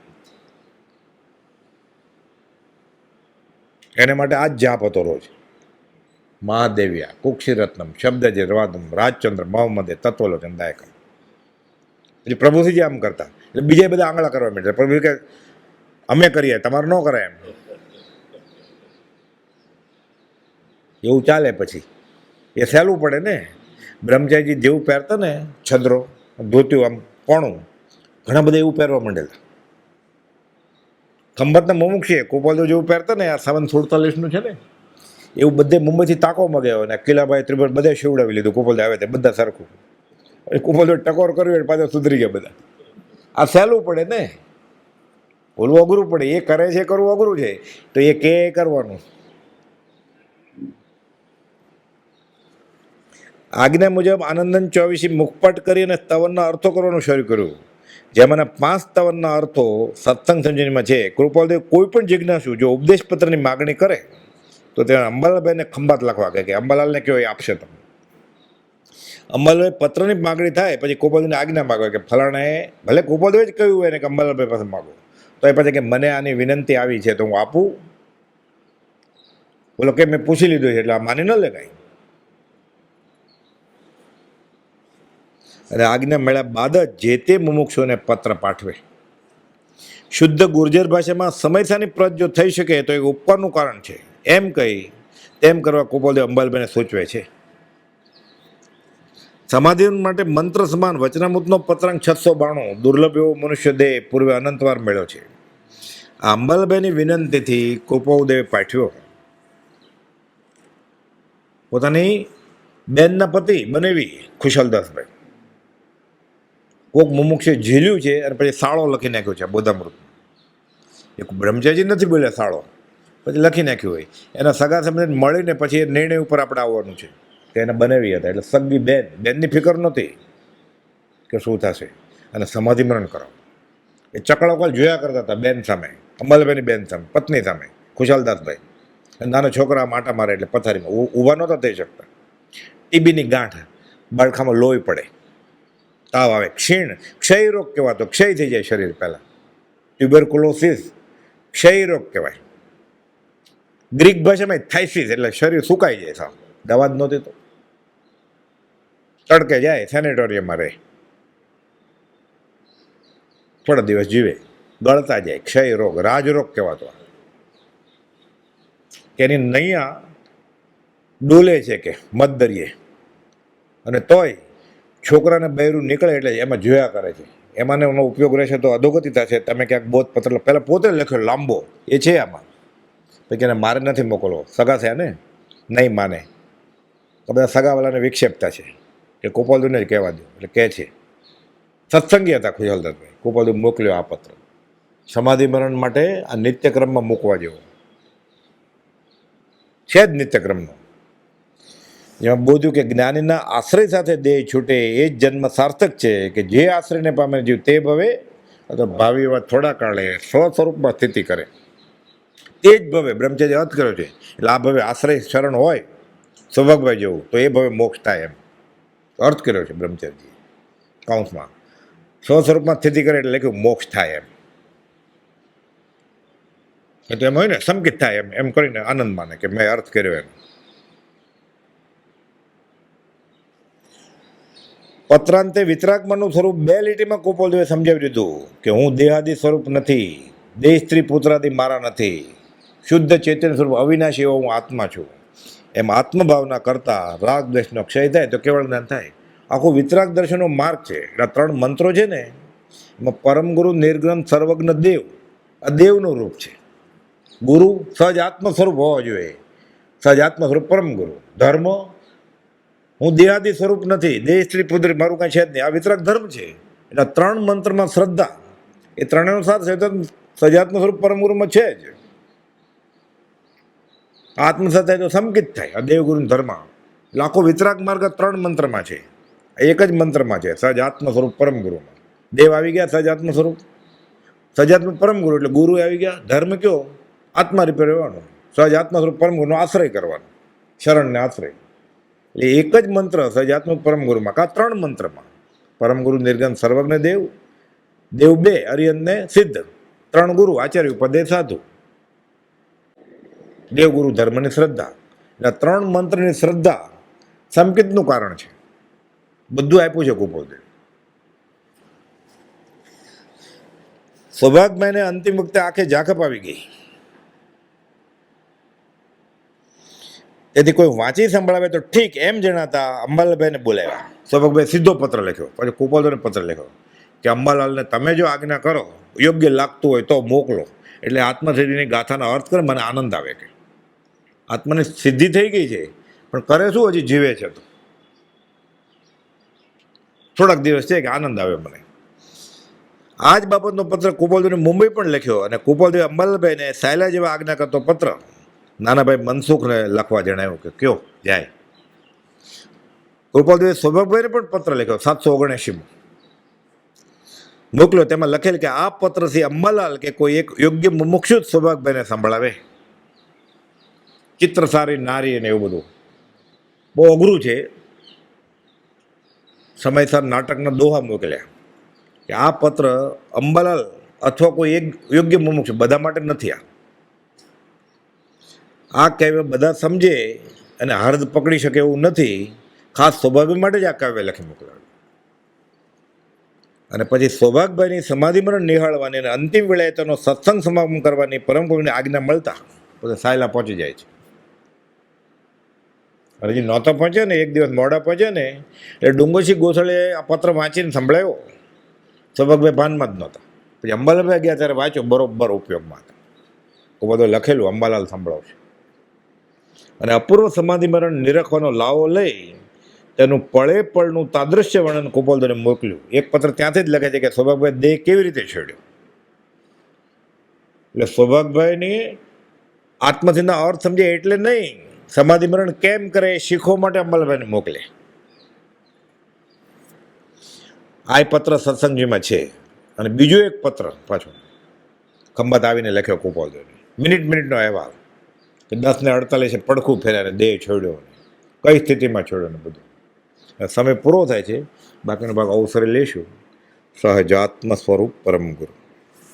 એને માટે આ જ જાપ હતો રોજ. મહાદેવ્યા કુક્ષિરત્નમ શબ્દ જે રવાદમ રાજચંદ્ર મોહમ્મદે તત્વલોચન દાયકમ. પછી પ્રભુજી જે આમ કરતા એટલે બીજા બધા આંગળા કરવા માંડ્યા. પ્રભુ કે અમે કરીએ, તમારે ન કરાય એમ. એવું ચાલે. પછી એ સહેલું પડે ને. બ્રહ્મચારીજી જેવું પહેરતા ને છદ્રો ધોત્યું આમ કોણું, ઘણા બધા એવું પહેરવા માંડેલા. ખંભાતના મુમુક્ષી કોપાલજો જેવું પહેરતા ને આ 747નું છે ને એવું બધે મુંબઈથી તાકો મગાવ્યો અને કિલાભાઈ ત્રિભુવન બધે શિવડાવી લીધું. કોપાલ આવે તે બધા સરખું. કોપાલ ટકોર કર્યું એટલે પાછા સુધરી ગયા બધા. આ સહેલું પડે ને, બોલવું અઘરું પડે. એ કરે છે કરવું અઘરું છે, તો એ કે કરવાનું. આજ્ઞા મુજબ આનંદન 24 મુખપટ કરી અને સ્તવનના અર્થો કરવાનું શરૂ કર્યું. જેમાંના 5 સ્તવનના અર્થો સત્સંગ સમજણીમાં છે. કૃપાલદેવ કોઈ પણ જિજ્ઞાસુ જો ઉપદેશ પત્રની માગણી કરે તો તેને અંબાલાલભાઈને ખંભાત લખવા કહે કે અંબાલાલને કયો એ આપશે તમને. અંબાલાલભાઈ પત્રની માગણી થાય પછી ગોપાલદેવને આજ્ઞા માગો કે ફલાણાએ ભલે ગોપાલદેવે જ કહ્યું હોય ને કે અંબાલાલભાઈ પાસે માગો, તો એ પછી કે મને આની વિનંતી આવી છે તો હું આપું. બોલો કે મેં પૂછી લીધું છે એટલે આ માની ન લે કાંઈ. અને આજ્ઞા મળ્યા બાદ જ જે તે મુમુક્ષુઓને પત્ર પાઠવે. શુદ્ધ ગુર્જર ભાષામાં સમયસાની પ્રત જો થઈ શકે તો એક ઉપકારનું કારણ છે એમ કહી તેમ કરવા ગોપાલદેવ અંબાલાલભાઈને સૂચવે છે. સમાધિ માટે મંત્ર સમાન વચનામૃતનો પત્રાંક 692 દુર્લભ એવો મનુષ્ય દેહ પૂર્વે અનંતવાર મળ્યો છે. આ અંબાલાલભાઈની વિનંતીથી ગોપાલદેવે પાઠવ્યો. પોતાની બેનના પતિ બનેવી ખુશાલદાસભાઈ કોક મુમુક્ષે ઝીલ્યું છે અને પછી સાળો લખી નાખ્યો છે બોધામૃત. એક બ્રહ્મચારી નથી બોલ્યા સાળો, પછી લખી નાખ્યું હોય. એના સગા સંબંધી મળીને પછી એ નિર્ણય ઉપર આપણે આવવાનું છે કે એને બનાવી હતા. એટલે સગી બેનની ફિકર નહોતી કે શું થશે, અને સમાધિ મરણ કરાવો. એ ચકળોકલ જોયા કરતા હતા બેન સામે, અંબાલાલભાઈની બેન સામે, પત્ની સામે ખુશાલદાસભાઈ. નાના છોકરા માટા મારે એટલે પથારીમાં ઊભા નહોતા થઈ શકતા. ટીબીની ગાંઠ, બાળખામાં લોહી પડે, તાવ આવે, ક્ષીણ, ક્ષય રોગ કહેવાતો, ક્ષય થઈ જાય શરીર પહેલાં. ટ્યુબરકુલોસિસ ક્ષય રોગ કહેવાય. ગ્રીક ભાષામાં થાઇસિસ એટલે શરીર સુકાઈ જાય સાવ. દવા જ નહોતી તો તડકે જાય, સેનેટોરિયમમાં રહે, થોડા દિવસ જીવે, ગળતા જાય. ક્ષય રોગ, રાજરોગ કહેવાતો. કે એની નૈયા ડોલે છે કે મધદરિયે, અને તોય છોકરાને બૈરું નીકળે એટલે એમાં જોયા કરે છે. એમાંને એનો ઉપયોગ રહેશે તો અધોગતિ થશે. તમે ક્યાંક બોધપત્ર પહેલાં પોતે લખ્યો લાંબો એ છે આમાં. પછી એને મારે નથી મોકલવો, સગા છે ને નહીં માને તો બધા સગાવાલાને વિક્ષેપતા છે કે ગોપાલદેવને જ કહેવા દો. એટલે કહે છે સત્સંગી હતા ખુશાલદાસભાઈ. ગોપાલદેવ મોકલ્યો આ પત્ર. સમાધિ મરણ માટે આ નિત્યક્રમમાં મૂકવા જેવો છે જ નિત્યક્રમનો. જેમાં બોધ્યું કે જ્ઞાનીના આશ્રય સાથે દેહ છૂટે એ જ જન્મ સાર્થક છે કે જે આશ્રયને પામે જીવ તે ભવે અથવા ભાવિ એવા થોડા કાળે સ્વસ્વરૂપમાં સ્થિતિ કરે તે જ ભવે. બ્રહ્મચર્ય અર્થ કર્યો છે એટલે આ ભવે આશ્રય શરણ હોય સૌભાગભાઈ જેવું તો એ ભવે મોક્ષ થાય એમ અર્થ કર્યો છે બ્રહ્મચર્યજી કૌંસમાં. સ્વસ્વરૂપમાં સ્થિતિ કરે એટલે લખ્યું મોક્ષ થાય એમ. તો એમ હોય ને સંકિત થાય એમ કરીને આનંદ માને કે મેં અર્થ કર્યો એમ. પત્રાંતે વિતરાગમનનું સ્વરૂપ 2 લીટીમાં ગોપાલદેવે સમજાવી દીધું કે હું દેહાદિ સ્વરૂપ નથી, દેહ સ્ત્રી પુત્રાદિ મારા નથી, શુદ્ધ ચૈતન્ય સ્વરૂપ અવિનાશી એવો હું આત્મા છું. એમ આત્મભાવના કરતા રાગ દ્વેષનો ક્ષય થાય તો કેવળ જ્ઞાન થાય. આખો વિતરાગ દર્શનનો માર્ગ છે. એટલે 3 મંત્રો છે ને એમાં પરમ ગુરુ, નિર્ગ્રંથ, સર્વજ્ઞ દેવ, આ દેવનું રૂપ છે. ગુરુ સહજ આત્મ સ્વરૂપ હોવા જોઈએ, સહજ આત્મ સ્વરૂપ પરમ ગુરુ. ધર્મ હું દેહાદિ સ્વરૂપ નથી, દેહ સ્ત્રી પુત્ર મારું કાંઈ છે જ નહીં, આ વિતરાગ ધર્મ છે. એટલે 3 મંત્રમાં શ્રદ્ધા એ ત્રણેયનો સાથ છે તો સજાત્મ સ્વરૂપ પરમ ગુરુમાં છે જ. આત્મસાત થાય તો સંકિત થાય. આ દેવગુરુ ધર્મ લાખો વિતરાગ માર્ગ 3 મંત્રમાં છે, એક જ મંત્રમાં છે, સહજાત્મ સ્વરૂપ પરમ ગુરુમાં. દેવ આવી ગયા સહજાત્મ સ્વરૂપ, સહજાત્મ પરમ ગુરુ એટલે ગુરુ આવી ગયા. ધર્મ કયો? આત્મા રૂપે રહેવાનું, સહજાત્મ સ્વરૂપ પરમ ગુરુનો આશ્રય કરવાનો, શરણને આશ્રય. એટલે એક જ મંત્ર સહજાત્મ પરમ ગુરુમાં, કા 3 મંત્રમાં. પરમ ગુરુ નિર્ગન સર્વજ્ઞ દેવ, દેવ 2 અરિયનને સિદ્ધ, 3 ગુરુ આચાર્ય પદે સાધુ. દેવગુરુ ધર્મની શ્રદ્ધા, એટલે 3 મંત્રની શ્રદ્ધા સંકિતનું કારણ છે. બધું આપ્યું છે કુપોલદેવ. સૌભાગ્યભાઈને અંતિમ વખતે આંખે ઝાંખપ આવી ગઈ. તેથી કોઈ વાંચી સંભળાવે તો ઠીક એમ જણાતા અંબાલાલભાઈને બોલાવ્યા. સૌભાગ્યભાઈ સીધો પત્ર લખ્યો, પછી કુપોલદેવને પત્ર લખ્યો કે અંબાલાલને તમે જો આજ્ઞા કરો, યોગ્ય લાગતું હોય તો મોકલો. એટલે આત્મસિદ્ધિની ગાથાનો અર્થ કરે, મને આનંદ આવે કે આત્માની સિદ્ધિ થઈ ગઈ છે, પણ કરે શું? હજી જીવે છે. તો થોડાક દિવસ છે કે આનંદ આવે મને. આ જ બાબતનો પત્ર કુપોલદેવને મુંબઈ પણ લખ્યો, અને કુપોલદેવ અંબાલાલભાઈને સાયલા જેવા આજ્ઞા કરતો પત્ર નાનાભાઈ મનસુખને લખવા જણાવ્યું કે કયો જાય. કુપોલદેવે સૌભાગ્યભાઈને પણ પત્ર લખ્યો 779માં મોકલ્યો. તેમાં લખેલ કે આ પત્રથી અંબાલાલ કે કોઈ એક યોગ્ય મુમુક્ષુ જ સૌભાગ્યભાઈને સંભળાવે. ચિત્ર સારી નારી અને એવું બધું બહુ અઘરું છે. સમયસર નાટકના દોહા મોકલ્યા કે આ પત્ર અંબાલાલ અથવા કોઈ એક યોગ્ય મુમુક્ષુ, બધા માટે નથી. આ કાવ્ય બધા સમજે અને હર્દ પકડી શકે એવું નથી. ખાસ સૌભાગ્ય માટે જ આ કાવ્ય લખી મોકલાવ્યું. અને પછી સૌભાગ્યભાઈની સમાધિ મરણ નિહાળવાની અને અંતિમ વેળાએ તેનો સત્સંગ સમાગમ કરવાની પરમપુરુની આજ્ઞા મળતા પછી સાયલા પહોંચી જાય છે. હજી નહોતો પહોંચે ને, એક દિવસ મોડા પહોંચે ને, એટલે ડુંગરસિંહ ગોસળે આ પત્ર વાંચીને સંભળાયો. સૌભાગ્યભાઈ ભાનમાં જ નહોતા. પછી અંબાલાલભાઈ ગયા ત્યારે વાંચ્યો, બરોબર ઉપયોગમાં હતા. બધું લખેલું અંબાલાલ સંભળાવશે. અને અપૂર્વ સમાધિ મરણ નિરખવાનો લાવો લઈ તેનું પળે પળનું તાદૃશ્ય વર્ણન કુપોલદેવને મોકલ્યું. એક પત્ર ત્યાંથી જ લખે છે કે સૌભાગ્યભાઈ દેહ કેવી રીતે છોડ્યો. એટલે સૌભાગ્યભાઈની આત્મસિદ્ધના અર્થ સમજે એટલે નહીં, સમાધિ મરણ કેમ કરે એ શીખવા માટે અંબાલાલભાઈને મોકલે. આ પત્ર સત્સંગજીમાં છે. અને બીજો એક પત્ર પાછો ખંભાત આવીને લખ્યો કુપોલદેવને, મિનિટનો અહેવાલ કે 10:48 પડખું ફેર્યા દેહ છોડ્યો, કઈ સ્થિતિમાં છોડ્યો ને બધું. સમય પૂરો થાય છે, બાકીનો ભાગ અવસરે લેશું. સહજાત્મ સ્વરૂપ પરમ ગુરુ.